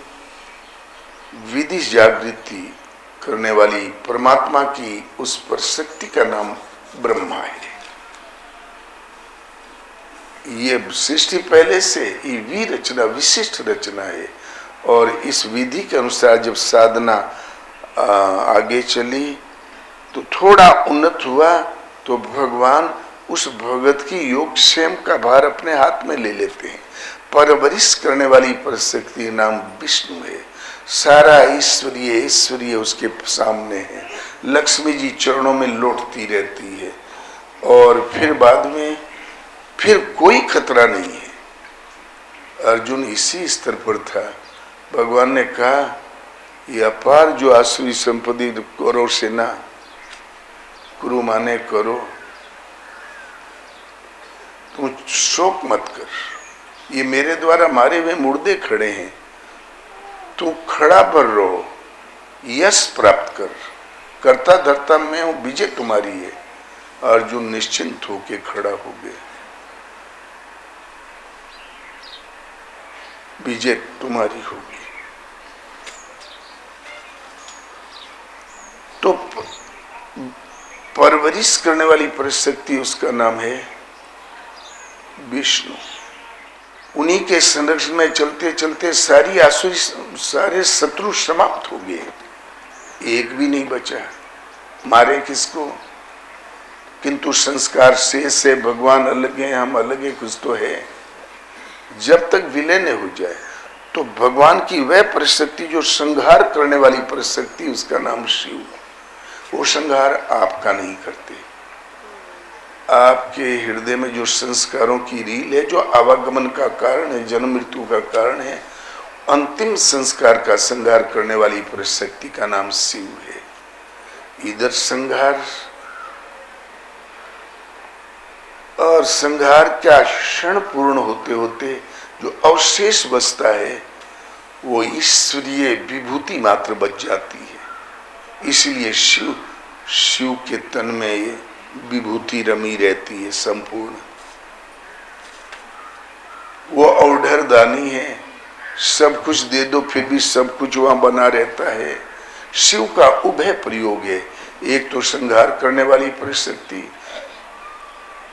विधि जागृति करने वाली परमात्मा की उस पर शक्ति का नाम ब्रह्मा है। ये सृष्टि पहले से ये रचना विशिष्ट रचना है। और इस विधि के अनुसार जब साधना आगे चली तो थोड़ा उन्नत हुआ, तो भगवान उस भगत की योगक्षेम का भार अपने हाथ में ले लेते हैं। परवरिश करने वाली परशक्ति नाम विष्णु है। सारा ऐश्वर्य उसके सामने है। लक्ष्मी जी चरणों में लौटती रहती है। और फिर बाद में फिर कोई खतरा नहीं है। अर्जुन इसी स्तर पर था। भगवान ने कहा, ये अपार जो आसुरी संपत्ति करो सेना, कुरु माने करो, तुम शोक मत कर। ये मेरे द्वारा मारे हुए मुर्दे खड़े हैं, तू खड़ा पर रहो, यश प्राप्त कर। करता धरता मैं हूं, विजय तुम्हारी है। अर्जुन निश्चिंत होके खड़ा हो गए। विजय तुम्हारी होगी। तो परवरिश करने वाली परिशक्ति उसका नाम है विष्णु। उन्हीं के संरक्षण में चलते चलते सारी आसुरी, सारे शत्रु समाप्त हो गए, एक भी नहीं बचा। मारे किसको? किंतु संस्कार से भगवान अलग है, हम अलग है, कुछ तो है। जब तक विलय न हो जाए तो भगवान की वह परिशक्ति जो संहार करने वाली परिशक्ति, उसका नाम शिव। वो संहार आपका नहीं करते। आपके हृदय में जो संस्कारों की रील है, जो आवागमन का कारण है, जन्म मृत्यु का कारण है, अंतिम संस्कार का संहार करने वाली परिशक्ति का नाम शिव है। इधर संहार और संहार का क्षण पूर्ण होते होते जो अवशेष बचता है, वो ईश्वरीय विभूति मात्र बच जाती है। इसलिए शिव के तन में ये विभूति रमी रहती है संपूर्ण। वो औढ़र दानी है, सब कुछ दे दो फिर भी सब कुछ वहां बना रहता है। शिव का उभय प्रयोग है। एक तो संहार करने वाली परिशक्ति,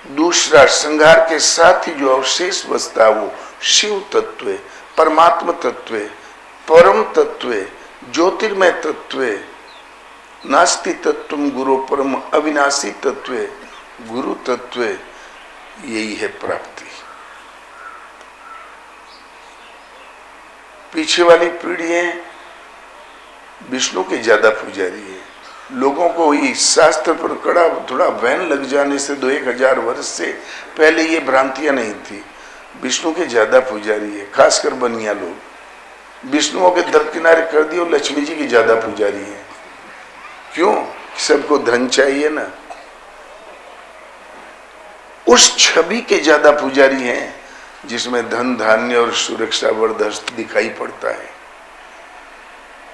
दूसरा संहार के साथ ही जो अवशेष बचता है वो शिव तत्व है, परमात्म तत्व है, परम तत्व है, ज्योतिर्मय तत्व है, नास्ति तत्वम गुरु परम अविनाशी तत्व है, गुरु तत्व है। यही है प्राप्ति। पीछे वाली पीढ़ी है विष्णु के ज्यादा पुजारी है। लोगों को इस शास्त्र पर कड़ा थोड़ा वहन लग जाने से 2000 वर्ष से पहले ये भ्रांतियां नहीं थी। विष्णु के ज्यादा पुजारी है, खासकर बनिया लोग। विष्णुओं के दरकिनारे कर दिए और लक्ष्मी जी की ज्यादा पुजारी है। क्यों? सबको धन चाहिए ना। उस छवि के ज्यादा पुजारी हैं जिसमें धन धान्य और सुरक्षा बर्दाश्त दिखाई पड़ता है।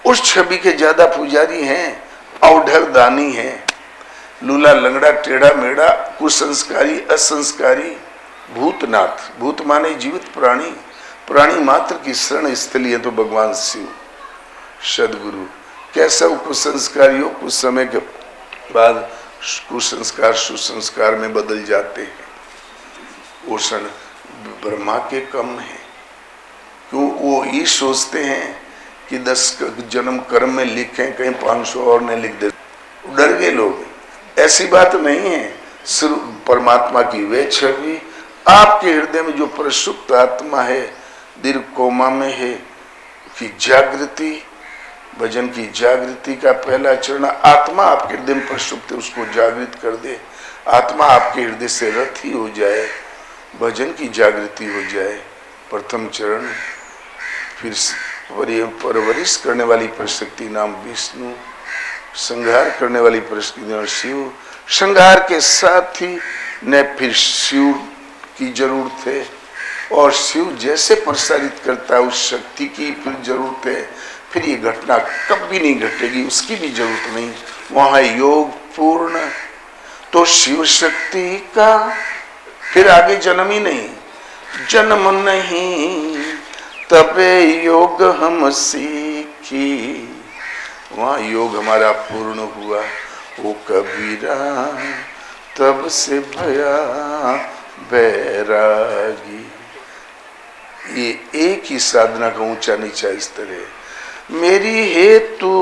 उस छवि के ज्यादा पुजारी हैं औढर दानी हैं, लूला लंगड़ा टेढ़ा मेढ़ा कुसंस्कारी असंस्कारी भूतनाथ। भूत माने जीवित प्राणी, प्राणी मात्र की शरण स्थली है तो भगवान शिव सदगुरु। कैसा कुसंस्कारियों कुछ समय के बाद कुसंस्कार सुसंस्कार में बदल जाते हैं। वो क्षण ब्रह्मा के कम है, क्यों? वो ये सोचते हैं कि 10 जन्म कर्म में लिखें, कहीं 500 और ने लिख दे। डर गए लोग। ऐसी बात नहीं है। परमात्मा की वे छवि आपके हृदय में जो प्रसुप्त आत्मा है, दीर्घ कोमा में है, की जागृति, भजन की जागृति का पहला चरण आत्मा आपके हृदय में प्रसुप्त है, उसको जागृत कर दे। आत्मा आपके हृदय से रथी हो जाए, भजन की जागृति हो जाए, प्रथम चरण। फिर परवरिश करने वाली प्रशक्ति नाम विष्णु, संहार करने वाली प्रशक्ति नाम शिव। संहार के साथ ही ने फिर शिव की जरूरत है, और शिव जैसे प्रसारित करता है उस शक्ति की फिर जरूरत है। फिर ये घटना कभी नहीं घटेगी, उसकी भी जरूरत नहीं। वहां योग पूर्ण, तो शिव शक्ति का फिर आगे जन्म ही नहीं। जन्म नहीं तबे योग हम सीखी, वहां योग हमारा पूर्ण हुआ। वो कबीरा तब से भया बैरागी। ये एक ही साधना का ऊंचा नीचा स्तर है। मेरी हेतु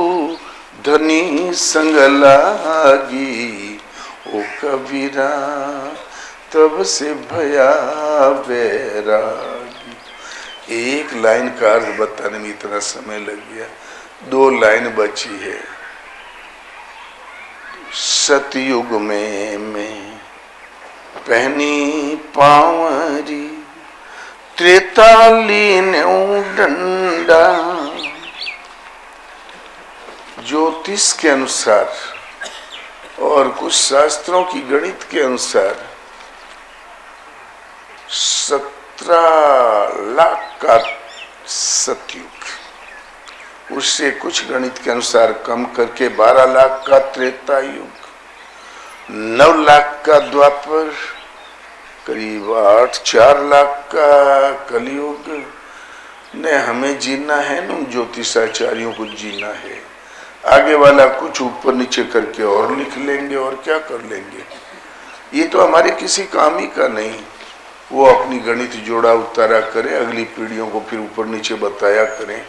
धनी संग लागी, ओ कबीरा तब से भया बैरागी। एक लाइन का अर्थ बताने में इतना समय लग गया, 2 लाइन बची है। सतयुग में मैं पहनी पावरी, त्रेता लीने डंडा। ज्योतिष के अनुसार और कुछ शास्त्रों की गणित के अनुसार 17 लाख का सतयुग, उससे कुछ गणित के अनुसार कम करके 12 लाख का त्रेता युग, 9 लाख का द्वापर, करीब 4 लाख का कलयुग ने हमें जीना है ना। ज्योतिषाचार्यों को जीना है। आगे वाला कुछ ऊपर नीचे करके और लिख लेंगे और क्या कर लेंगे। ये तो हमारे किसी काम ही का नहीं। वो अपनी गणित जोड़ा उतारा करें, अगली पीढ़ियों को फिर ऊपर नीचे बताया करें।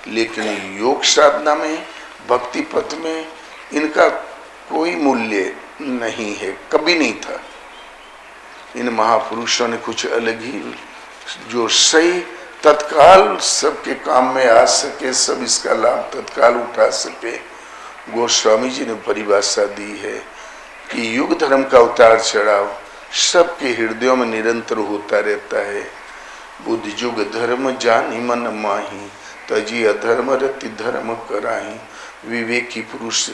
लेकिन योग साधना में, भक्ति पथ में इनका कोई मूल्य नहीं है, कभी नहीं था। इन महापुरुषों ने कुछ अलग ही, जो सही तत्काल सबके काम में आ सके, सब इसका लाभ तत्काल उठा सके। गोस्वामी जी ने परिभाषा दी है कि युग धर्म का उतार चढ़ाव सबके हृदयों में निरंतर होता रहता है। बुद्ध युग धर्म जानी मन माही, तजी अधर्म रति धर्म कराही। विवेकी पुरुष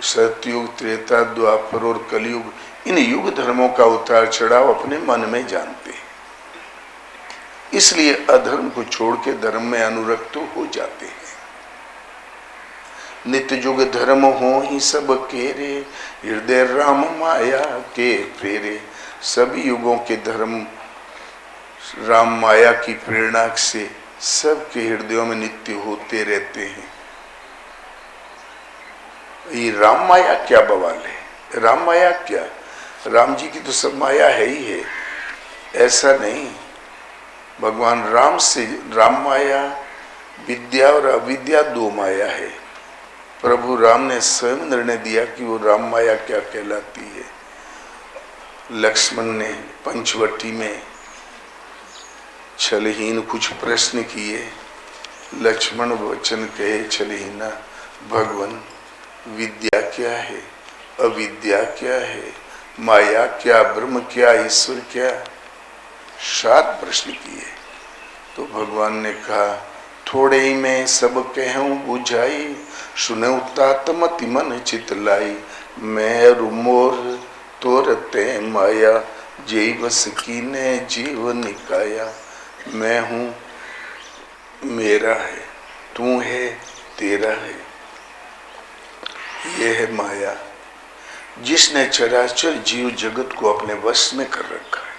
सतयुग, त्रेता, द्वापर और कलयुग, इन युग धर्मों का उतार चढ़ाव अपने मन में जानते हैं। इसलिए अधर्म को छोड़ के धर्म में अनुरक्त हो जाते हैं। नित्य युग धर्म हो ही सब केरे, हृदय राम माया के फेरे। सभी युगों के धर्म राम माया की प्रेरणा से सबके हृदयों में नित्य होते रहते हैं। ये राम माया क्या बवाल है? राम माया क्या? राम जी की तो सब माया है ही है, ऐसा नहीं। भगवान राम से राम माया, विद्या और अविद्या 2 माया है। प्रभु राम ने स्वयं निर्णय दिया कि वो राम माया क्या कहलाती है। लक्ष्मण ने पंचवटी में छलहीन कुछ प्रश्न किए। लक्ष्मण वचन कहे छलहीना, भगवान विद्या क्या है, अविद्या क्या है, माया क्या, ब्रह्म क्या, ईश्वर क्या? 7 प्रश्न किए। तो भगवान ने कहा, थोड़े ही में सब कहूँ बुझाई, सुनऊ तात मति मन चित लाई। मैं रुमोर तोरते माया, जय बस कीने जीव निकाया, मैं हूँ मेरा है, तू है तेरा है। यह है माया जिसने चराचर जीव जगत को अपने वश में कर रखा है।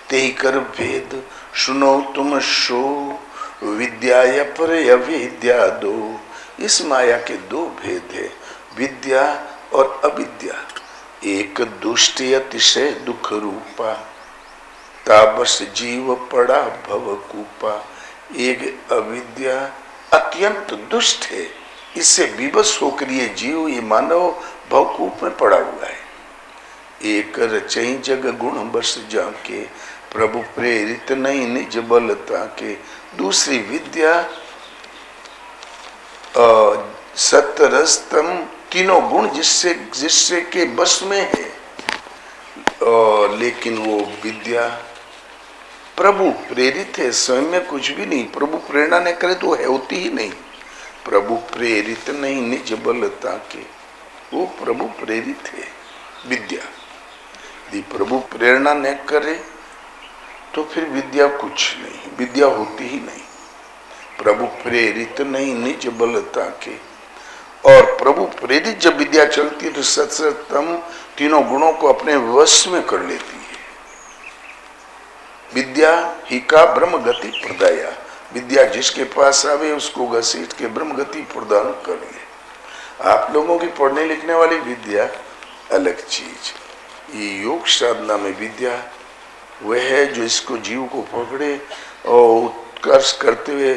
तेई कर भेद सुनो तुम शो, विद्या या पर अविद्या दो। इस माया के दो भेद है, विद्या और अविद्या। एक दुष्ट अतिशय दुख रूपा, ताबस जीव पड़ा भव कूपा। एक अविद्या अत्यंत दुष्ट है, इससे विवश होकर ये जीव, ये मानव भवकूप में पड़ा हुआ है। एक रचई जग गुण बस जाके, प्रभु प्रेरित नहीं निज बलता के। दूसरी विद्या सतरस्तम, तीनों गुण जिससे के बस में है, लेकिन वो विद्या प्रभु प्रेरित है, स्वयं में कुछ भी नहीं। प्रभु प्रेरणा नहीं करे तो है होती ही नहीं। प्रभु प्रेरित नहीं निज बलता के, वो प्रभु प्रेरित है विद्या। यदि प्रभु प्रेरणा न करे तो फिर विद्या कुछ नहीं, विद्या होती ही नहीं। प्रभु प्रेरित नहीं निज बलता के, और प्रभु प्रेरित जब विद्या चलती है तो सत्सतम तीनों गुणों को अपने वश में कर लेती है। विद्या ही का ब्रह्म गति प्रदाया, विद्या जिसके पास आवे उसको घसीट के ब्रह्म गति प्रदान कर ले। आप लोगों की पढ़ने लिखने वाली विद्या अलग चीज, ये योग साधना में विद्या वह है जो इसको जीव को पकड़े और उत्कर्ष करते हुए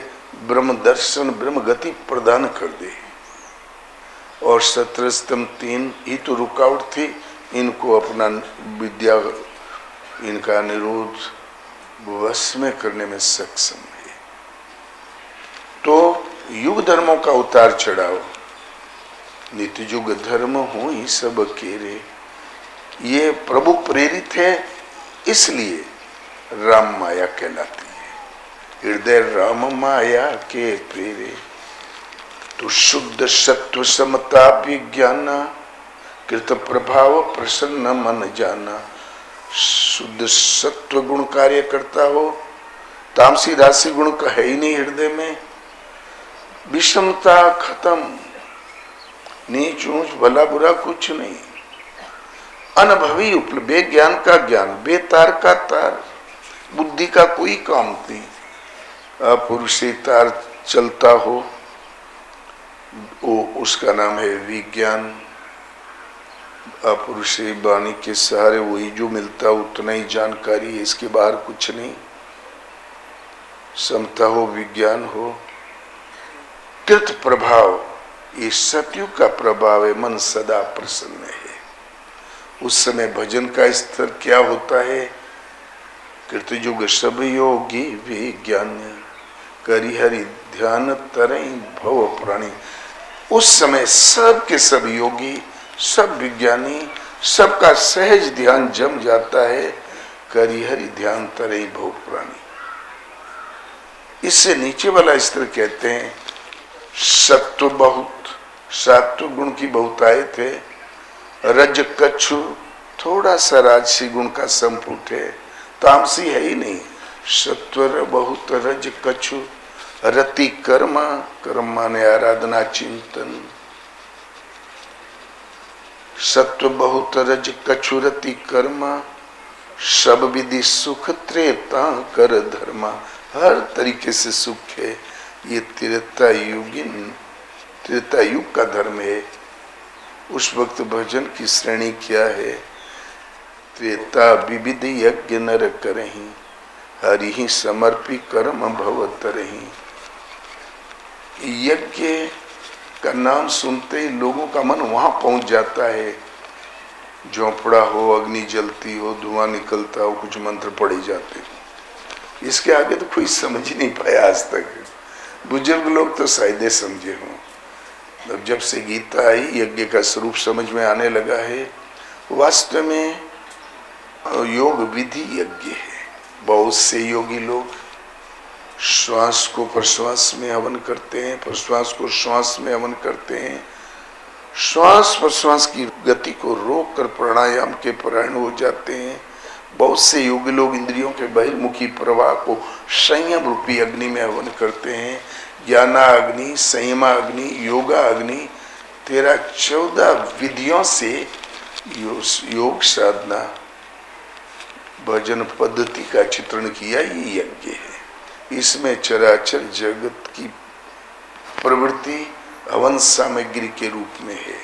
ब्रह्म दर्शन ब्रह्म गति प्रदान कर दे। और सत्रस्तम तीन ही तो रुकावट थी, इनको अपना विद्या, इनका निरोध वश में करने में सक्षम है। तो युग धर्मों का उतार चढ़ाव, नित्य युग धर्म हो ही सब केरे, ये प्रभु प्रेरित है, इसलिए राम माया कहलाती है। हृदय राम माया के प्रेरे, तो शुद्ध सत्व समता विज्ञान, कृत प्रभाव प्रसन्न मन जाना। शुद्ध सत्व गुण कार्य करता हो, तामसी राशि गुण का है ही नहीं हृदय में, विषमता खत्म, नीच ऊंच भला बुरा कुछ नहीं, अनुभवी उपलब्ध, बेज्ञान का ज्ञान, बेतार का तार, बुद्धि का कोई काम नहीं, पुरुषी तार चलता हो, वो उसका नाम है विज्ञान। पुरुषी वाणी के सहारे वही जो मिलता उतना ही जानकारी है, इसके बाहर कुछ नहीं। समता हो, विज्ञान हो, कृत प्रभाव, ये सतयुग का प्रभाव है, मन सदा प्रसन्न है। उस समय भजन का स्तर क्या होता है? कृतयुग सब योगी विज्ञान, करी हरि ध्यान तरई भव प्राणी। उस समय सब के सब योगी, सब विज्ञानी, सबका सहज ध्यान जम जाता है, करी हरि ध्यान तरई भव प्राणी। इससे नीचे वाला स्तर कहते हैं सत्व बहुत, सात्व गुण की बहुतायत है, रज कच्छु थोड़ा सा राजसी गुण का संपुट है, तामसी है ही नहीं। सत्वर बहुत रज कच्छु, रति कर्म, कर्म माने आराधना चिंतन। सत्व बहुत रज कच्छु रति कर्म, सब विधि सुख त्रेता कर धर्मा। हर तरीके से सुख है, ये त्रेता युग का धर्म है। उस वक्त भजन की श्रेणी क्या है? त्रेता विविध यज्ञ नर करही, हरि ही समर्पी कर्म भव तरही। यज्ञ का नाम सुनते ही लोगों का मन वहां पहुंच जाता है। झोंपड़ा हो, अग्नि जलती हो, धुआं निकलता हो, कुछ मंत्र पढ़े जाते हो। इसके आगे तो कोई समझ ही नहीं पाया आज तक। बुजुर्ग लोग तो शायद समझे हों। जब से गीता आई, यज्ञ का स्वरूप समझ में आने लगा है। वास्तव में योग विधि यज्ञ है। बहुत से योगी लोग श्वास को प्रश्वास में हवन करते हैं, प्रश्वास को श्वास में हवन करते हैं, श्वास प्रश्वास की गति को रोक कर प्राणायाम के परायण हो जाते हैं। बहुत से योगी लोग इंद्रियों के बहिर्मुखी प्रवाह को संयम रूपी अग्नि में हवन करते हैं। ज्ञाना अग्नि, संयमा अग्नि, योगा अग्नि, 13-14 विधियों से योग साधना भजन पद्धति का चित्रण किया। ये यज्ञ है। इसमें चराचर जगत की प्रवृत्ति हवन सामग्री के रूप में है।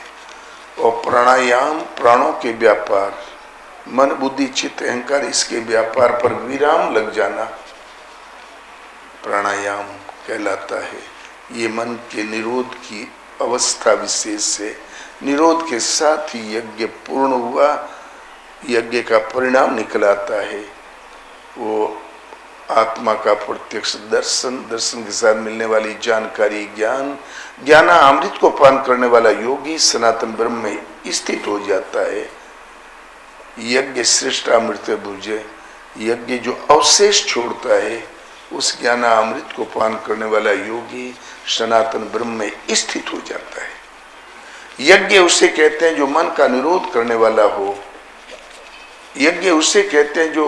और प्राणायाम प्राणों के व्यापार, मन बुद्धि चित्त अहंकार, इसके व्यापार पर विराम लग जाना प्राणायाम कहलाता है। ये मन के निरोध की अवस्था विशेष है। निरोध के साथ ही यज्ञ पूर्ण हुआ। यज्ञ का परिणाम निकलाता है वो आत्मा का प्रत्यक्ष दर्शन, दर्शन के साथ मिलने वाली जानकारी, ज्ञान, ज्ञाना अमृत को पान करने वाला योगी सनातन ब्रह्म में स्थित हो जाता है। यज्ञ श्रेष्ठ अमृत भुजे, यज्ञ जो अवशेष छोड़ता है उस ज्ञाना अमृत को पान करने वाला योगी सनातन ब्रह्म में स्थित हो जाता है। यज्ञ उसे कहते हैं जो मन का निरोध करने वाला हो। यज्ञ उसे कहते हैं जो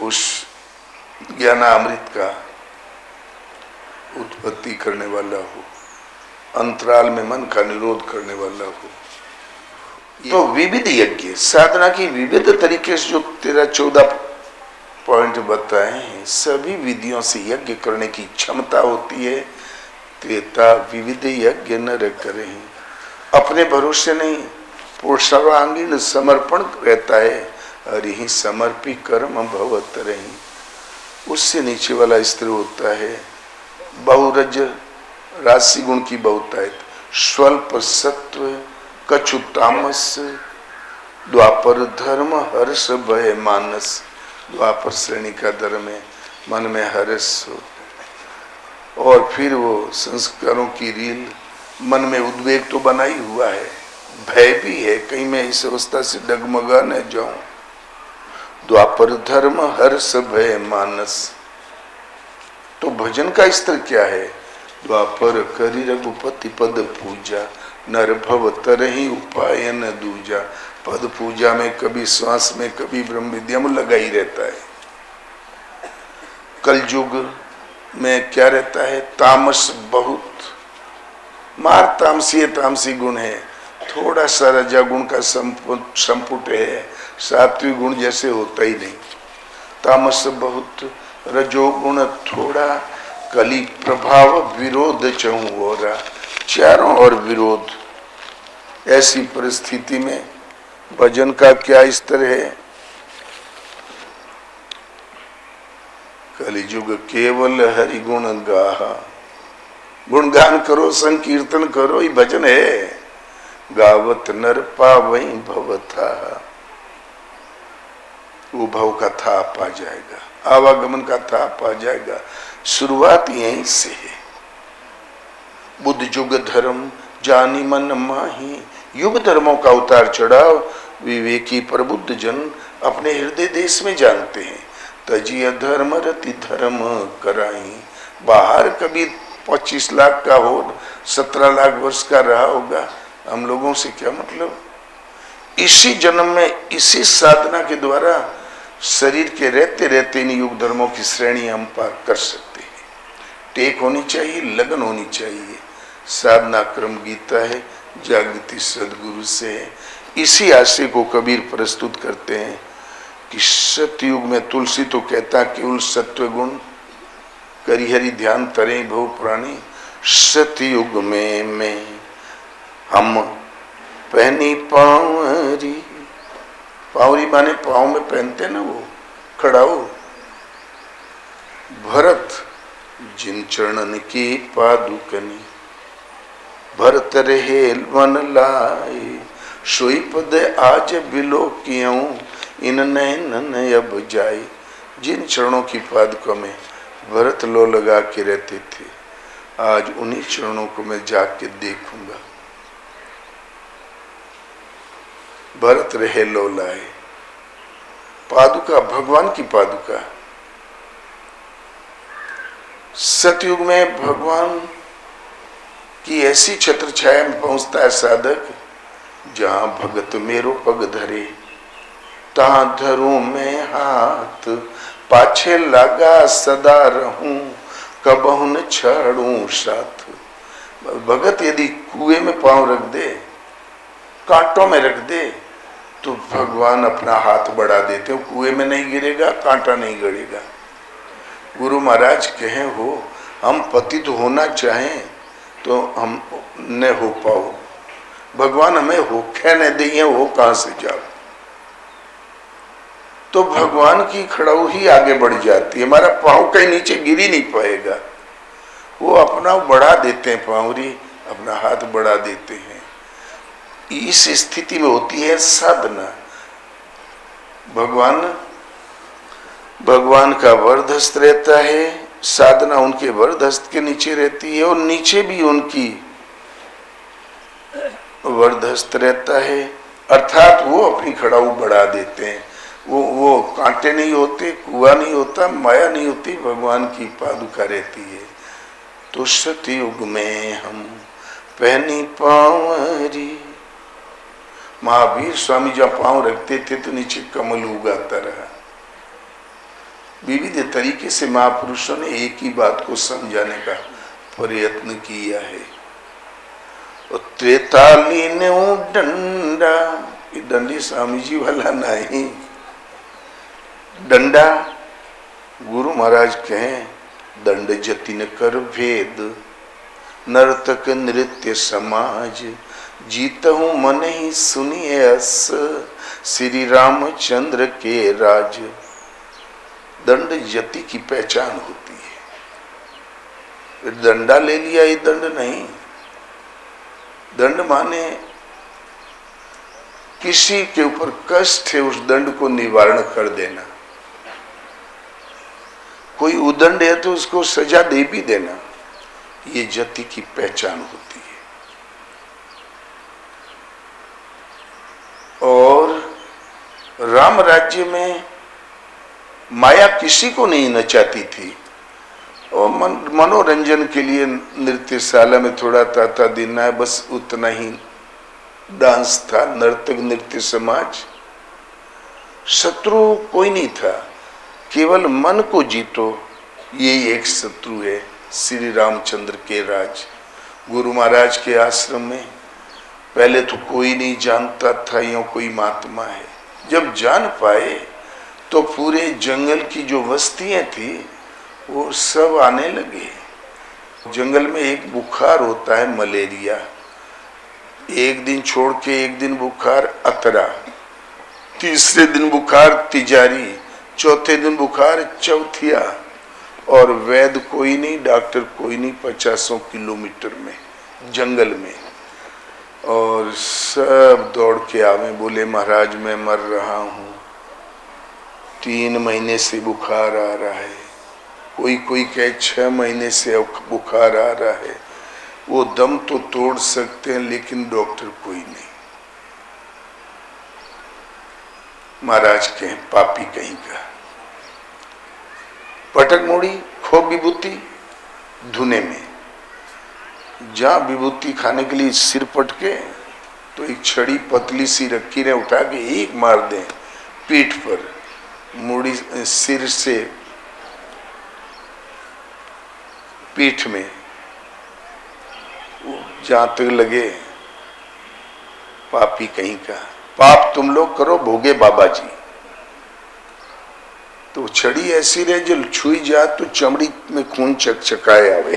उस ज्ञानामृत का उत्पत्ति करने वाला हो, अंतराल में मन का निरोध करने वाला हो। तो विविध यज्ञ साधना की विविध तरीके से जो 13-14 पॉइंट बताए हैं, सभी विधियों से यज्ञ करने की क्षमता होती है। त्रेता विविध यज्ञ नर करें, अपने भरोसे नहीं, पुरुषांगीण समर्पण रहता है। हरि ही समर्पी कर्म भवत रही। उससे नीचे वाला स्तर होता है बहुरज, राशि गुण की बहुतायत, स्वल्प सत्व, कछु तामस, द्वापर धर्म, हर्ष भय मानस। द्वापर श्रेणी का धर्म है, मन में हर्ष हो। और फिर वो संस्कारों की रील, मन में उद्वेग तो बना ही हुआ है, भय भी है, कहीं मैं इस अवस्था से डगमगा न जाऊं। द्वापर धर्म, हर्ष भय मानस। तो भजन का स्तर क्या है? द्वापर करी रघुपति पद पूजा, नर भव तरहि उपाय न दूजा। पद पूजा में कभी श्वास में कभी ब्रह्म विद्या में लगा ही रहता है। कलयुग में क्या रहता है? तामस बहुत, मार तामसी तामसी गुण है, थोड़ा सा रजा गुण का संपुट है, सात्विक गुण जैसे होता ही नहीं। तामस बहुत, रजोगुण थोड़ा, कली प्रभाव विरोध चहुओरा, चारों ओर विरोध। ऐसी परिस्थिति में भजन का क्या स्तर है? कलियुग केवल हरि गुण गाहा, गुणगान करो, संकीर्तन करो, ये भजन है। गावत नर पावई भवथा, वो भव का थाप आ जाएगा, आवागमन का थाप आ जाएगा। शुरुआत यहीं से है। बुद्ध युग धर्म जानी मन माही, युग धर्मों का उतार चढ़ाव विवेकी प्रबुद्ध जन अपने हृदय देश में जानते हैं। तजिया धर्म रति धर्म कराई। बाहर कभी 25 लाख का हो, 17 लाख वर्ष का रहा होगा, हम लोगों से क्या मतलब? इसी जन्म में इसी साधना के द्वारा शरीर के रहते रहते इन युग धर्मों की श्रेणी हम पार कर सकते हैं। टेक होनी चाहिए, लगन होनी चाहिए। साधना क्रम गीता है, जागृति सदगुरु से है। इसी आशय को कबीर प्रस्तुत करते हैं कि सतयुग में तुलसी तो कहता केवल सत्व गुण करी हरि ध्यान तरे भव प्राणी। सतयुग में मैं हम पहनी पावरी, पावरी माने पाँव में पहनते ना वो खड़ाओ। भरत जिन चरणन की पादुकनी, भरत रहे मन लाए। सोई पद आज बिलो कियूं, इन नैनन अब जाए। जिन चरणों की पादुका में भरत लो लगा के रहते थे, आज उन्हीं चरणों को मैं जाके देखूंगा। भरत रहे लो लाए, पादुका भगवान की पादुका। सतयुग में भगवान कि ऐसी छत्र छाया में पहुंचता है साधक जहां भगत मेरो पग धरे, तहां धरूं मैं हाथ, पाछे लगा सदा रहूं, कबहु न छाड़ूं साथ। भगत यदि कुएं में पांव रख दे, कांटों में रख दे, तो भगवान अपना हाथ बढ़ा देते हो, कुएं में नहीं गिरेगा, कांटा नहीं गड़ेगा। गुरु महाराज कहे हो हम पतित होना चाहें तो हम न हो पाओ, भगवान हमें होखे न दिए, हो कहां से जाओ। तो भगवान की खड़ाऊ ही आगे बढ़ जाती है, हमारा पांव कहीं नीचे गिर ही नहीं पाएगा। वो अपना बढ़ा देते हैं, पांवरी अपना हाथ बढ़ा देते हैं। इस स्थिति में होती है साधना। भगवान का वरदहस्त रहता है, साधना उनके वरदहस्त के नीचे रहती है, और नीचे भी उनकी वरदहस्त रहता है, अर्थात वो अपनी खड़ाऊ बढ़ा देते हैं। वो कांटे नहीं होते, कुआं नहीं होता, माया नहीं होती, भगवान की पादुका रहती है। तो सतयुग में हम पहनी पांवरी, महावीर स्वामी जब पांव रखते थे तो नीचे कमल उगाता रहा। विविध तरीके से महापुरुषों ने एक ही बात को समझाने का प्रयत्न किया है। त्रेताली ने डंडा, डंडी स्वामी जी वाला नहीं, डंडा गुरु महाराज कहें दंड जतिन कर भेद, नर्तक नृत्य समाज, जीतहूं मन ही सुनिए अस, श्री रामचंद्र के राज। दंड जति की पहचान होती है। दंडा ले लिया, ये दंड नहीं। दंड माने किसी के ऊपर कष्ट है, उस दंड को निवारण कर देना। कोई उदंड है तो उसको सजा दे भी देना, ये जति की पहचान होती है। और राम राज्य में माया किसी को नहीं नचाती थी, और मनोरंजन के लिए नृत्यशाला में थोड़ा ताता देना है, बस उतना ही डांस था, नर्तक नृत्य समाज। शत्रु कोई नहीं था, केवल मन को जीतो, यही एक शत्रु है, श्री रामचंद्र के राज। गुरु महाराज के आश्रम में पहले तो कोई नहीं जानता था यो कोई महात्मा है। जब जान पाए तो पूरे जंगल की जो बस्तियां थी वो सब आने लगे। जंगल में एक बुखार होता है मलेरिया, एक दिन छोड़ के एक दिन बुखार अतरा, तीसरे दिन बुखार तिजारी, चौथे दिन बुखार चौथिया, और वैद्य कोई नहीं, डॉक्टर कोई नहीं, 50 किलोमीटर में जंगल में। और सब दौड़ के आवे, बोले महाराज मैं मर रहा हूँ, 3 महीने से बुखार आ रहा है, कोई कहे 6 महीने से बुखार आ रहा है। वो दम तो तोड़ सकते हैं लेकिन डॉक्टर कोई नहीं। महाराज कहें पापी कहीं का, पटक मोड़ी, खो विभूति धुने में। जहां विभूति खाने के लिए सिर पटके तो एक छड़ी पतली सी रखी रहे, उठा के एक मार दें पीठ पर, मुड़ी सिर से पीठ में, जहां तक लगे पापी कहीं का, पाप तुम लोग करो भोगे बाबा जी। तो छड़ी ऐसी रहे जो छुई जा तो चमड़ी में खून चकचकाए आवे।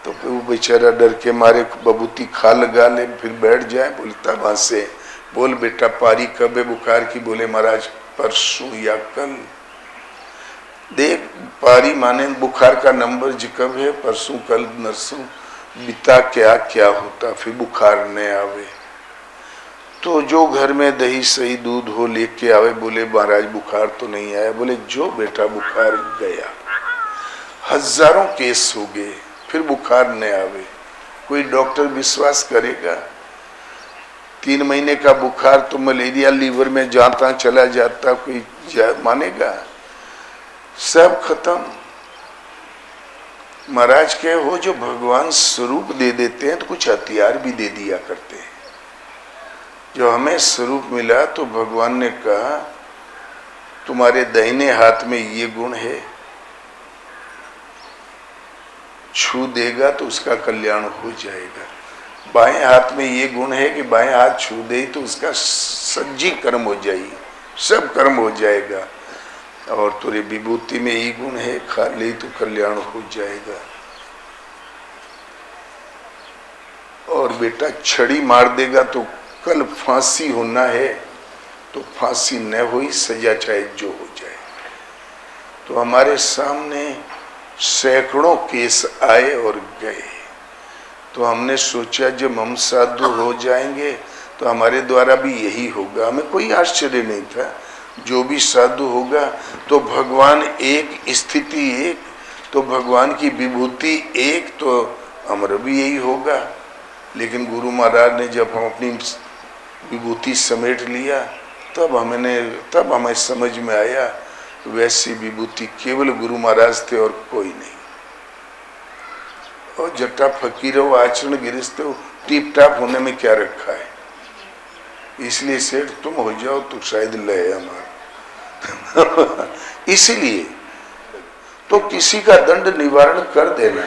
तो फिर वो बेचारा डर के मारे बबूती खा लगा ले, फिर बैठ जाए। बोलता वहां से, बोल बेटा पारी कब है बुखार की? बोले महाराज परसों या कल। देख पारी माने बुखार का नंबर जी कब है, परसों कल नरसों बिता क्या क्या होता, फिर बुखार न आवे। तो जो घर में दही सही दूध हो लेके आवे। बोले महाराज बुखार तो नहीं आया। बोले जो बेटा बुखार गया, हजारों केस हो गए, फिर बुखार न आवे, कोई डॉक्टर विश्वास करेगा? 3 महीने का बुखार तो मलेरिया लीवर में जाता चला जाता, कोई मानेगा? सब खत्म। महाराज के हो जो भगवान स्वरूप दे देते हैं तो कुछ हथियार भी दे दिया करते हैं। जो हमें स्वरूप मिला तो भगवान ने कहा तुम्हारे दाहिने हाथ में ये गुण है, छू देगा तो उसका कल्याण हो जाएगा। बाएं हाथ में ये गुण है कि बाएं हाथ छू दे तो उसका सज्जी कर्म हो जाएगी, सब कर्म हो जाएगा। और तेरे विभूति में ये गुण है, खा ले तो कल्याण हो जाएगा। और बेटा छड़ी मार देगा तो कल फांसी होना है तो फांसी न हुई, सजा चाहे जो हो जाए। तो हमारे सामने सैकड़ों केस आए और गए, तो हमने सोचा जब हम साधु हो जाएंगे तो हमारे द्वारा भी यही होगा। हमें कोई आश्चर्य नहीं था, जो भी साधु होगा तो भगवान एक, स्थिति एक, तो भगवान की विभूति एक, तो हमारा भी यही होगा। लेकिन गुरु महाराज ने जब हम अपनी विभूति समेट लिया तब हमें समझ में आया वैसी विभूति केवल गुरु महाराज थे और कोई नहीं। और जट्टा फकीर हो, आचरण गिरस्त हो, टिप टाप होने में क्या रखा है। इसलिए सेठ तुम हो जाओ तो शायद लय हमारा इसीलिए तो किसी का दंड निवारण कर देना।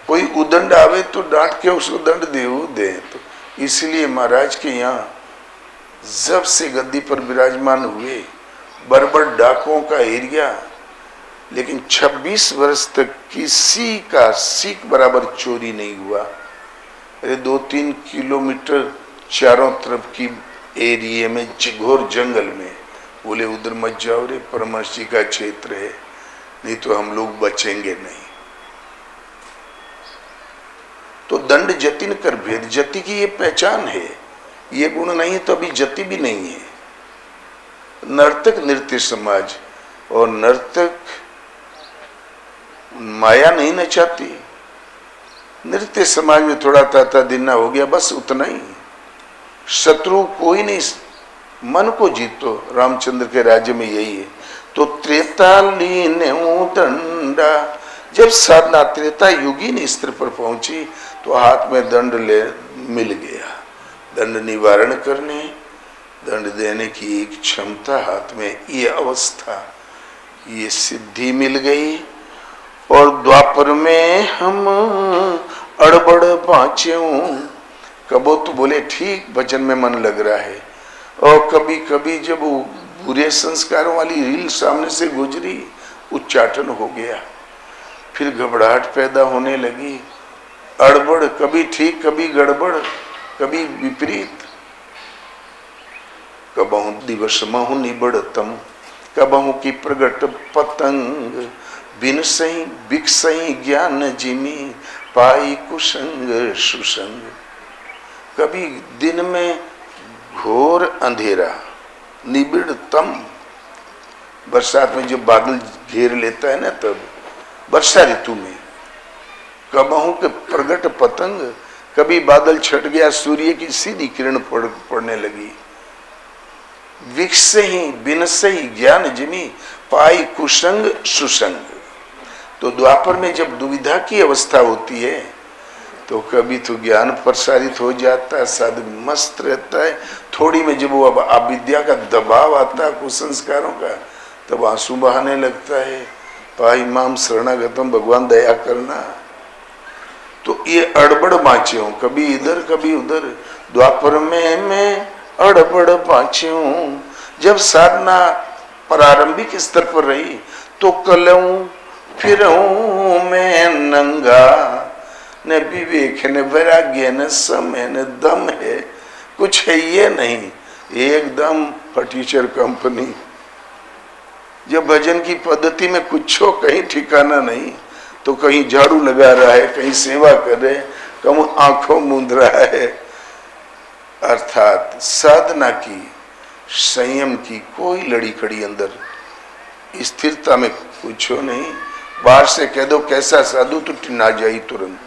कोई उदंड आवे तो डांट के उसको दंड दे। तो इसलिए महाराज के यहाँ जब से गद्दी पर विराजमान हुए, बरबर डाकुओं का एरिया, लेकिन 26 वर्ष तक किसी का सीख बराबर चोरी नहीं हुआ। अरे 2-3 किलोमीटर चारों तरफ की एरिया में घोर जंगल में, बोले उधर मत जाओ रे, परमर्शी का क्षेत्र है, नहीं तो हम लोग बचेंगे नहीं। तो दंड जति न कर भेद, जति की ये पहचान है। ये गुण नहीं तो अभी जति भी नहीं है। नर्तक नृत्य समाज, और नर्तक माया नहीं नचाती। नृत्य समाज में थोड़ा ताता दिना हो गया, बस उतना ही। शत्रु कोई नहीं, मन को जीतो। रामचंद्र के राज्य में यही है। तो त्रेता लीने दंडा, जब साधना त्रेता युगीन स्तर पर पहुंची तो हाथ में दंड मिल गया। दंड निवारण करने, दंड देने की एक क्षमता हाथ में, ये अवस्था, ये सिद्धि मिल गई। और द्वापर में हम अड़बड़ बाँच्यों, कबो तो बोले ठीक भजन में मन लग रहा है, और कभी कभी जब वो बुरे संस्कारों वाली रील सामने से गुजरी, उच्चाटन हो गया, फिर घबराहट पैदा होने लगी। अड़बड़, कभी ठीक कभी गड़बड़, कभी विपरीत। कबहु दिवस महु निबड़तम, कबहु की प्रगट पतंग, बिन सही बिकसई ज्ञान जिमी, पाई कुसंग सुसंग। कभी दिन में घोर अंधेरा, निबिड़तम, बरसात में जब बादल घेर लेता है ना, तब वर्षा ऋतु में। कबहू के प्रगट पतंग, कभी बादल छट गया, सूर्य की सीधी किरण पड़ने लगी। विकसे ही बिनसे ही ज्ञान जिमी, पाई कुसंग सुसंग। तो द्वापर में जब दुविधा की अवस्था होती है तो कभी तो ज्ञान प्रसारित हो जाता है, साधु मस्त रहता है। थोड़ी में जब वो अविद्या का दबाव आता है, कुसंस्कारों का, तब आंसू बहाने लगता है। पाई माम शरणागतम, भगवान दया करना। तो ये अड़बड़ बाँचे हूँ, कभी इधर कभी उधर। द्वापर में मैं अड़बड़ बाँचे हूँ। जब साधना प्रारंभिक स्तर पर रही तो कलऊं फिरऊं मैं नंगा, न विवेक न वैराग्य न समय न दम है, कुछ है ये नहीं, एकदम फटीचर कंपनी। जब भजन की पद्धति में कुछ हो, कहीं ठिकाना नहीं, तो कहीं झाड़ू लगा रहा है, कहीं सेवा कर रहे, कहीं आंखों मूंद रहा है। अर्थात साधना की, संयम की कोई लड़ी खड़ी अंदर, स्थिरता में कुछ हो नहीं। बाहर से कह दो कैसा साधु, तो टिना जाई तुरंत।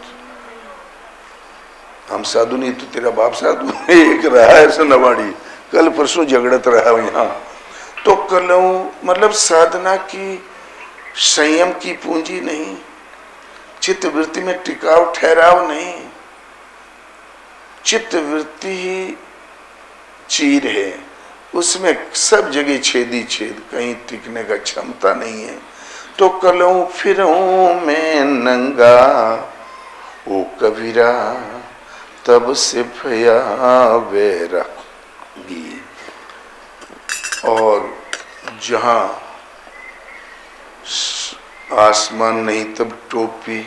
हम साधु नहीं तो तेरा बाप साधु एक रहा है सुनवाड़ी, कल परसों झगड़त रहा यहाँ। तो कलऊ मतलब साधना की संयम की पूंजी नहीं, चित्त वृत्ति में टिकाव ठहराव नहीं, चित्त वृत्ति ही चीर है, उसमें सब जगह छेदी छेद, कहीं टिकने का क्षमता नहीं है। तो कलऊं फिरूं मैं नंगा ओ कबीरा तब से भया वैरागी। और जहां आसमान नहीं तब टोपी,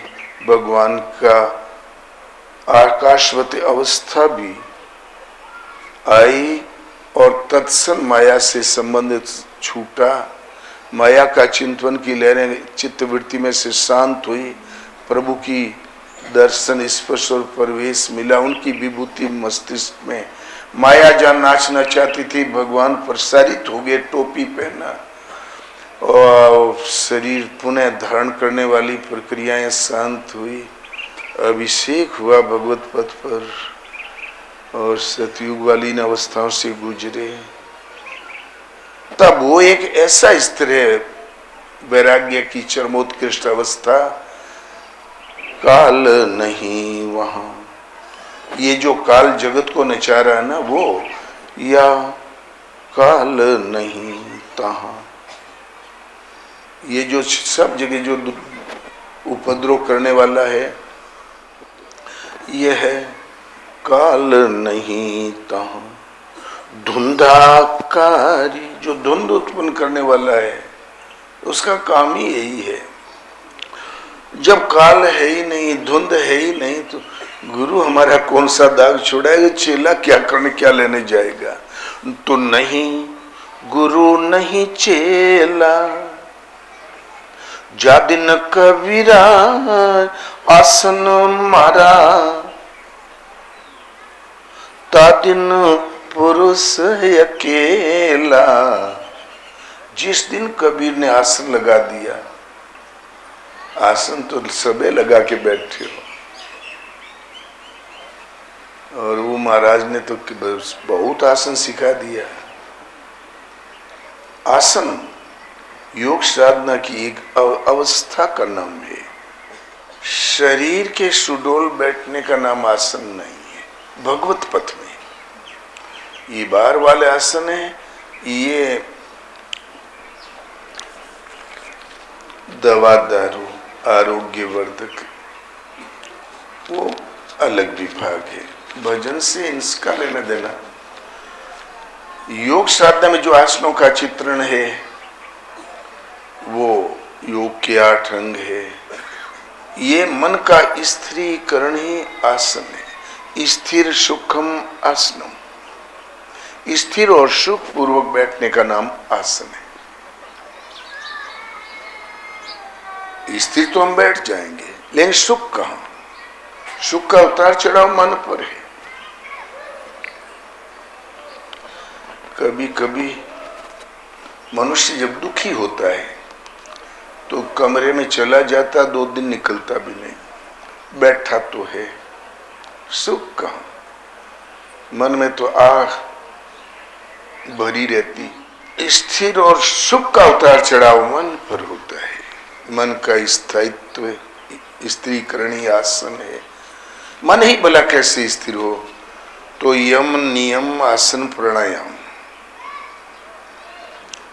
भगवान का आकाशवत अवस्था भी आई और तत्सन माया से संबंधित छूटा। माया का चिंतन की लहरें चित्तवृत्ति में से शांत हुई, प्रभु की दर्शन स्पर्श और प्रवेश मिला, उनकी विभूति मस्तिष्क में। माया जहाँ नाचना चाहती थी, भगवान प्रसारित हो गए, टोपी पहना और शरीर पुनः धारण करने वाली प्रक्रियाएं शांत हुई, अभिषेक हुआ भगवत पथ पर और सतयुग वाली इन अवस्थाओं से गुजरे। तब वो एक ऐसा स्तर है वैराग्य की चरमोत्कृष्ट अवस्था, काल नहीं वहां। ये जो काल जगत को नचा रहा है ना वो, या काल नहीं तहां। ये जो सब जगह जो उपद्रव करने वाला है, यह है काल नहीं तहां। धुंधाकारी जो धुंध उत्पन्न करने वाला है, उसका काम ही यही है। जब काल है ही नहीं, धुंध है ही नहीं, तो गुरु हमारा कौन सा दाग छोड़ाएगा, चेला क्या करने क्या लेने जाएगा। तो नहीं गुरु नहीं चेला, जा दिन कबीरा आसन मारा, ता दिन पुरुष अकेला। जिस दिन कबीर ने आसन लगा दिया, आसन तो सबे लगा के बैठे हो, और वो महाराज ने तो बहुत आसन सिखा दिया। आसन योग साधना की एक अवस्था का नाम है। शरीर के सुडोल बैठने का नाम आसन नहीं है। भगवत पथ में ये बाहर वाले आसन है, ये दवा दारू आरोग्य वर्धक, वो अलग विभाग है। भजन से इसका लेना देना। योग साधना में जो आसनों का चित्रण है, वो योग के 8 अंग है। ये मन का स्थिरीकरण ही आसन है। स्थिर सुखम आसनम, स्थिर और सुख पूर्वक बैठने का नाम आसन है। स्थिर तो हम बैठ जाएंगे, लेकिन सुख कहां? सुख का उतार चढ़ाव मन पर है। कभी कभी मनुष्य जब दुखी होता है तो कमरे में चला जाता, 2 दिन निकलता भी नहीं, बैठा तो है। सुख कहां? मन में तो आग भरी रहती। स्थिर और सुख का उतार चढ़ाव मन पर होता है। मन का स्थायित्व स्त्रीकरण ही आसन है। मन ही भला कैसे स्थिर हो? तो यम नियम आसन प्राणायाम,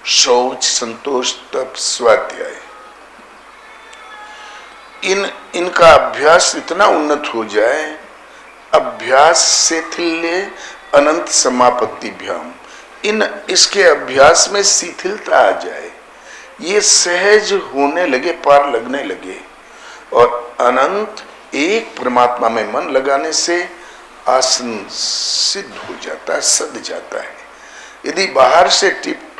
शौच संतोष तप स्वाध्याय, इनका अभ्यास इतना उन्नत हो जाए, अभ्यास से थिल्य अनंत समापत्तिभ्याम, इसके अभ्यास में शिथिलता आ जाए, ये सहज होने लगे, पार लगने लगे, और अनंत एक परमात्मा में मन लगाने से आसन सिद्ध हो जाता है, सद जाता है। यदि बाहर से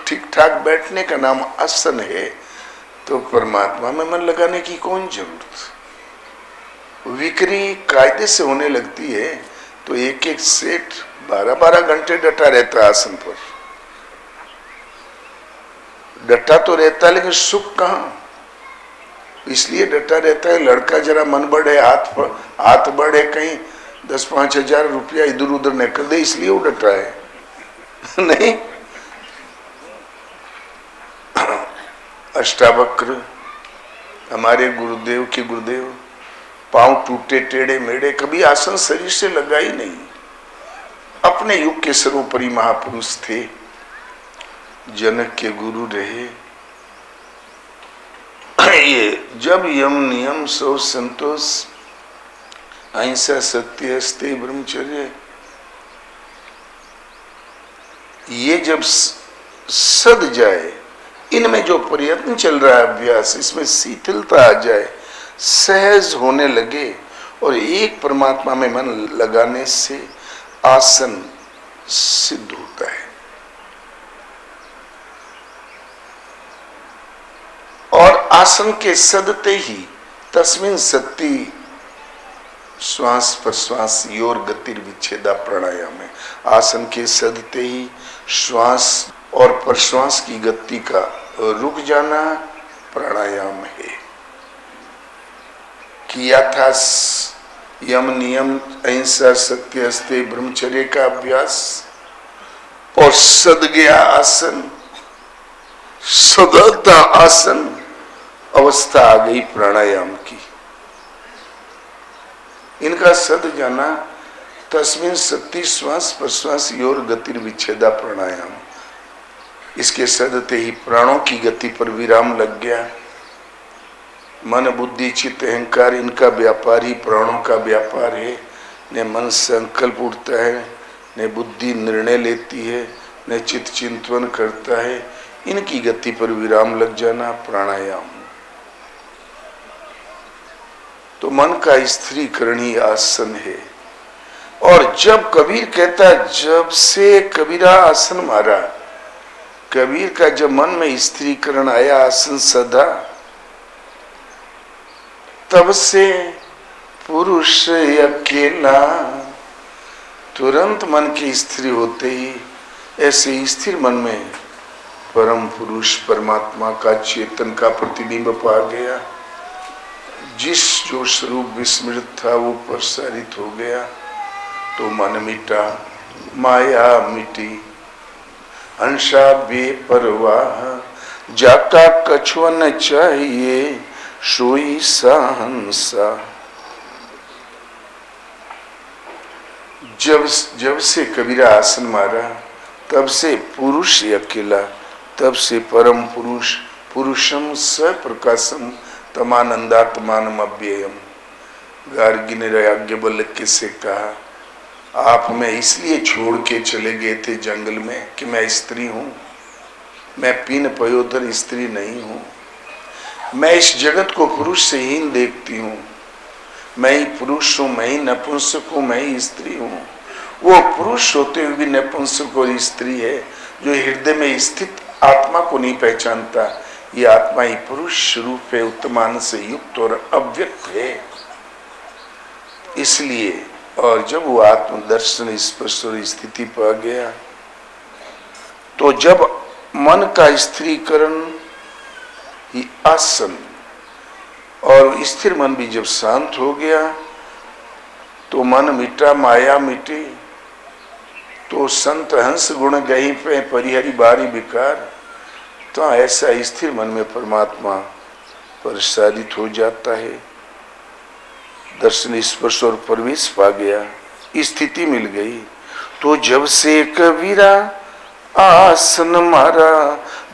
ठीक ठाक बैठने का नाम आसन है, तो परमात्मा में मन लगाने की कौन जरूरत? विक्री कायदे से होने लगती है तो एक एक सेठ 12-12 घंटे डटा रहता है आसन पर। डटा तो रहता है, लेकिन सुख कहां? इसलिए डटा रहता है, लड़का जरा मन बढ़े, हाथ बढ़े, कहीं 10-5 हजार रुपया इधर उधर निकल दे, इसलिए वो डटा है। नहीं, अष्टावक्र हमारे गुरुदेव के गुरुदेव पांव टूटे टेढ़े मेढ़े, कभी आसन शरीर से लगा ही नहीं। अपने युग के सर्वोपरि महापुरुष थे, जनक के गुरु रहे। ये जब यम नियम सौ संतोष अहिंसा सत्य अस्तेय ब्रह्मचर्य, ये जब सद जाए, इनमें जो प्रयत्न चल रहा है अभ्यास, इसमें शिथिलता आ जाए, सहज होने लगे और एक परमात्मा में मन लगाने से आसन सिद्ध होता है। और आसन के सदते ही तस्मिन सत्ति श्वास प्रश्वास योर गतिर्विच्छेदा प्राणायाम है। आसन के सदते ही श्वास और प्रश्वास की गति का रुक जाना प्राणायाम है। किया था यम नियम अहिंसा सत्य अस्तेय ब्रह्मचर्य का अभ्यास और सद गया आसन, सदता आसन, अवस्था आ गई प्राणायाम की। इनका सद जाना तस्मिन सत्ति श्वास प्रश्वास योर गतिर्विच्छेदा प्राणायाम। इसके सदते ही प्राणों की गति पर विराम लग गया। मन बुद्धि चित्त अहंकार इनका व्यापार ही प्राणों का व्यापार है। न मन संकल्प उठता है, न बुद्धि निर्णय लेती है, न चित्त चिंतन करता है। इनकी गति पर विराम लग जाना प्राणायाम। तो मन का स्त्रीकरण ही आसन है। और जब कबीर कहता, जब से कबीरा आसन मारा, कबीर का जब मन में स्त्रीकरण आया, आसन सदा, तब से पुरुष अकेला। तुरंत मन की स्त्री होते ही ऐसे स्थिर मन में परम पुरुष परमात्मा का चेतन का प्रतिबिंब पा गया। जिस जो स्वरूप विस्मृत था वो प्रसारित हो गया। तो मन मिटा, माया मिटी, हंसा बेपरवाह, जाका कछुआ न चाहिए सोई सहंसा। जब से कबीरा आसन मारा, तब से पुरुष अकेला, तब से परम पुरुष, पुरुषम स प्रकाशम तमानंदात्मानम अव्ययम। गार्गी ने याज्ञवल्क्य से कहा, आप मैं इसलिए छोड़ के चले गए थे जंगल में कि मैं स्त्री हूं, मैं पिन पयोधर स्त्री नहीं हूं। मैं इस जगत को पुरुष से हीन देखती हूं। मैं ही पुरुष हूं, मैं ही नपुंसक हूं, मैं ही स्त्री हूं। वो पुरुष होते हुए भी नपुंसक और स्त्री है जो हृदय में स्थित आत्मा को नहीं पहचानता। ये आत्मा ही पुरुष रूप है, उत्तमान से युक्त और अव्यक्त है। इसलिए और जब वो आत्मदर्शन स्पर्श और स्थिति पा गया, तो जब मन का स्त्रीकरण ही आसन और स्थिर मन भी जब शांत हो गया, तो मन मिटा, माया मिटी। तो संत हंस गुण गही पे परिहरि बारी विकार। तो ऐसा स्थिर मन में परमात्मा प्रसारित हो जाता है। दर्शन स्पर्श और प्रवेश पा गया, स्थिति मिल गई। तो जब से कबीरा आसन मारा,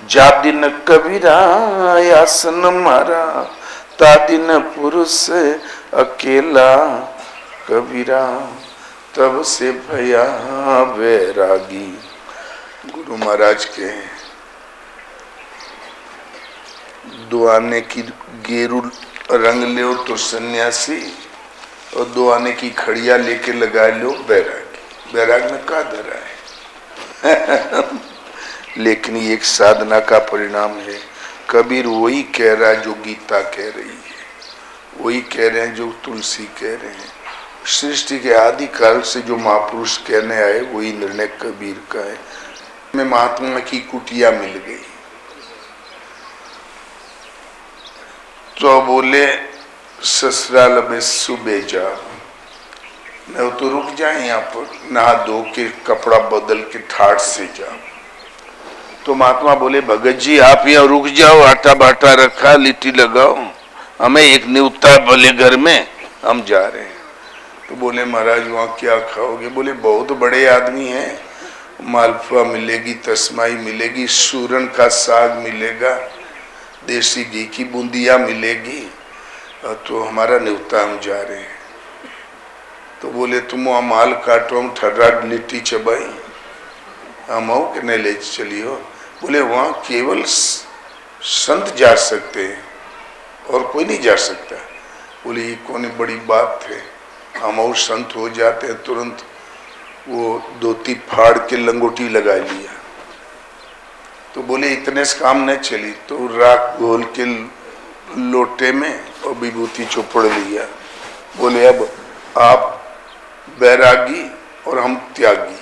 जा दिन कबीरा आसन मारा, ता दिन पुरुष अकेला कबीरा, तब से भया वैरागी। गुरु महाराज के दो आने की गेरू रंग लो तो सन्यासी, और दो आने की खड़िया लेके लगा लो बैरागी। बैराग में का धरा है लेकिन ये एक साधना का परिणाम है। कबीर वही कह रहा है जो गीता कह रही है, वही कह रहे हैं जो तुलसी कह रहे हैं। सृष्टि के आदि काल से जो महापुरुष कहने आए वही निर्णय कबीर का है। में महात्मा की कुटिया मिल गई तो बोले ससुराल में सुबह जा, नहीं तो रुक जाए यहाँ पर, नहा धो के कपड़ा बदल के ठाठ से जाओ। तो महात्मा बोले भगत जी आप यहाँ रुक जाओ, आटा बाटा रखा, लिट्टी लगाओ, हमें एक न्योता भले घर में, हम जा रहे हैं। तो बोले महाराज वहाँ क्या खाओगे? बोले बहुत बड़े आदमी हैं, मालपुआ मिलेगी, तस्माई मिलेगी, सूरन का साग मिलेगा, देसी घी की बूंदिया मिलेगी, तो हमारा न्योता, हम जा रहे हैं। तो बोले तुम वहाँ माल काटो, हम ठर्रा लिट्टी चबाई, हम आओ कि नहीं ले चलियो? बोले वहाँ केवल संत जा सकते हैं और कोई नहीं जा सकता। बोले ये कौन बड़ी बात है, हम और संत हो जाते हैं। तुरंत वो धोती फाड़ के लंगोटी लगा लिया। तो बोले इतने से काम न चली, तो राख घोल के लोटे में और विभूति चोपड़ लिया। बोले अब आप बैरागी और हम त्यागी,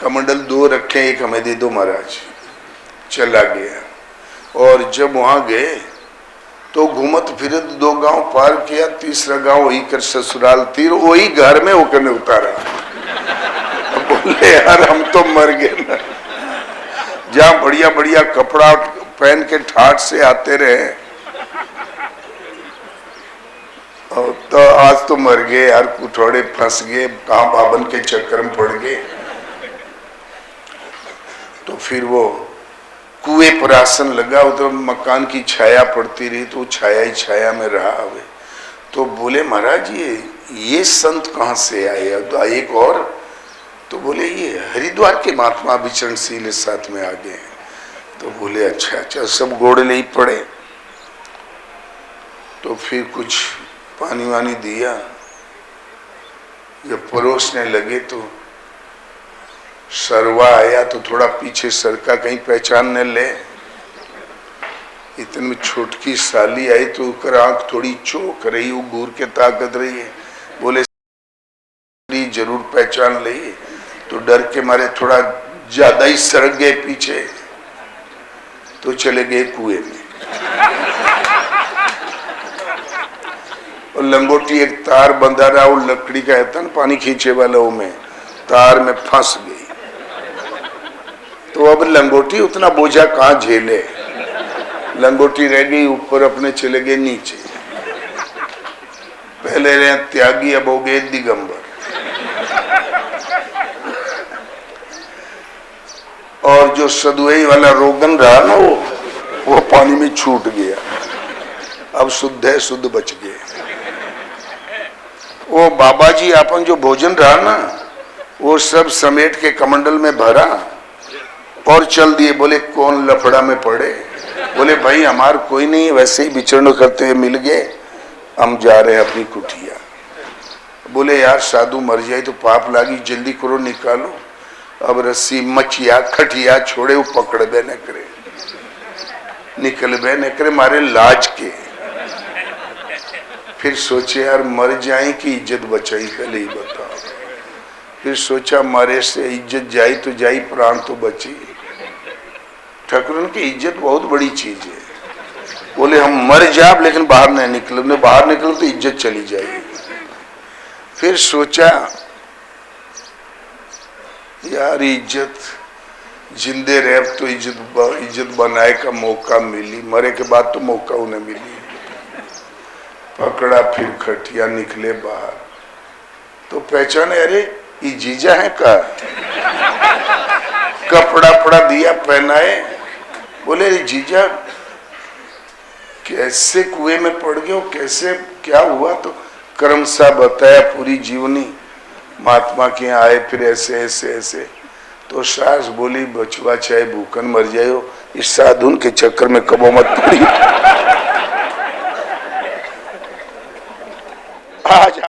कमंडल 2 रखे, एक हमें दे दो महाराज। चला गया। और जब वहां गए तो घूमत फिरत 2 गांव पार किया, तीसरा गांव वही कर ससुराल तीर, वही घर में होकर ने उतारा। बोले यार हम तो मर गए ना, जहां बढ़िया बढ़िया कपड़ा पहन के ठाट से आते रहे, और तो आज तो मर गए यार, कुठौड़े फंस गए, कहां बाबन के चक्कर में पड़ गए। तो फिर वो कुएं पर आसन लगा, उधर मकान की छाया पड़ती रही, तो छाया ही छाया में रहा हुए। तो बोले महाराज ये संत कहाँ से आए? तो एक और, तो बोले ये हरिद्वार के महात्मा विचरणशील साथ में आ गए। तो बोले अच्छा अच्छा, सब गोड़ ले ही पड़े। तो फिर कुछ पानी वानी दिया, जब परोसने लगे तो सरवा आया, तो थोड़ा पीछे सरका, कहीं पहचान न ले। इतने में छोटकी साली आई, तो ऊपर आंख थोड़ी चौक रही, वो घूर के ताकत रही है। बोले जरूर पहचान ली। तो डर के मारे थोड़ा ज्यादा ही सरक गए पीछे, तो चले गए कुएं में। और लंगोटी एक तार बंधा रहा, वो लकड़ी का है ना पानी खींचे वाला, वो में तार में फंस गई। तो अब लंगोटी उतना बोझा कहाँ झेले, लंगोटी रह गई ऊपर, अपने चले गए नीचे। पहले रहे त्यागी, अब हो गए दिगंबर। और जो सदुई वाला रोगन रहा ना, वो पानी में छूट गया। अब शुद्ध है, शुद्ध बच गए। वो बाबा जी अपन जो भोजन रहा ना, वो सब समेट के कमंडल में भरा और चल दिए। बोले कौन लफड़ा में पड़े? बोले भाई हमार कोई नहीं, वैसे ही विचरण करते हुए मिल गए, हम जा रहे हैं अपनी कुटिया। बोले यार साधु मर जाए तो पाप लागी, जल्दी करो निकालो। अब रस्सी मचिया खटिया छोड़े, वो पकड़ बे न करे, निकल बे न करे, मारे लाज के। फिर सोचे यार मर जाए कि इज्जत बचाई, पहले ही बताओ। फिर सोचा मारे से इज्जत जाई तो जाई, प्राण तो बची। ठाकुरन की इज्जत बहुत बड़ी चीज है। बोले हम मर जाब लेकिन बाहर नहीं निकलो, नहीं बाहर निकलो तो इज्जत चली जाएगी। फिर सोचा यार इज्जत जिंदे रहे तो इज्जत बनाए का मौका मिली, मरे के बाद तो मौका उन्हें मिली। पकड़ा फिर खटिया, निकले बाहर तो पहचाने, अरे ये जीजा है का। कपड़ा पड़ा दिया, पहनाए। बोले जीजा कैसे कुएं में पड़ गए, कैसे क्या हुआ? तो कर्म सा बताया, पूरी जीवनी महात्मा के यहाँ आए, फिर ऐसे ऐसे ऐसे। तो सास बोली बचवा चाहे भूखन मर जाए हो, इस साधुन के चक्कर में कबो मत पड़ी। आज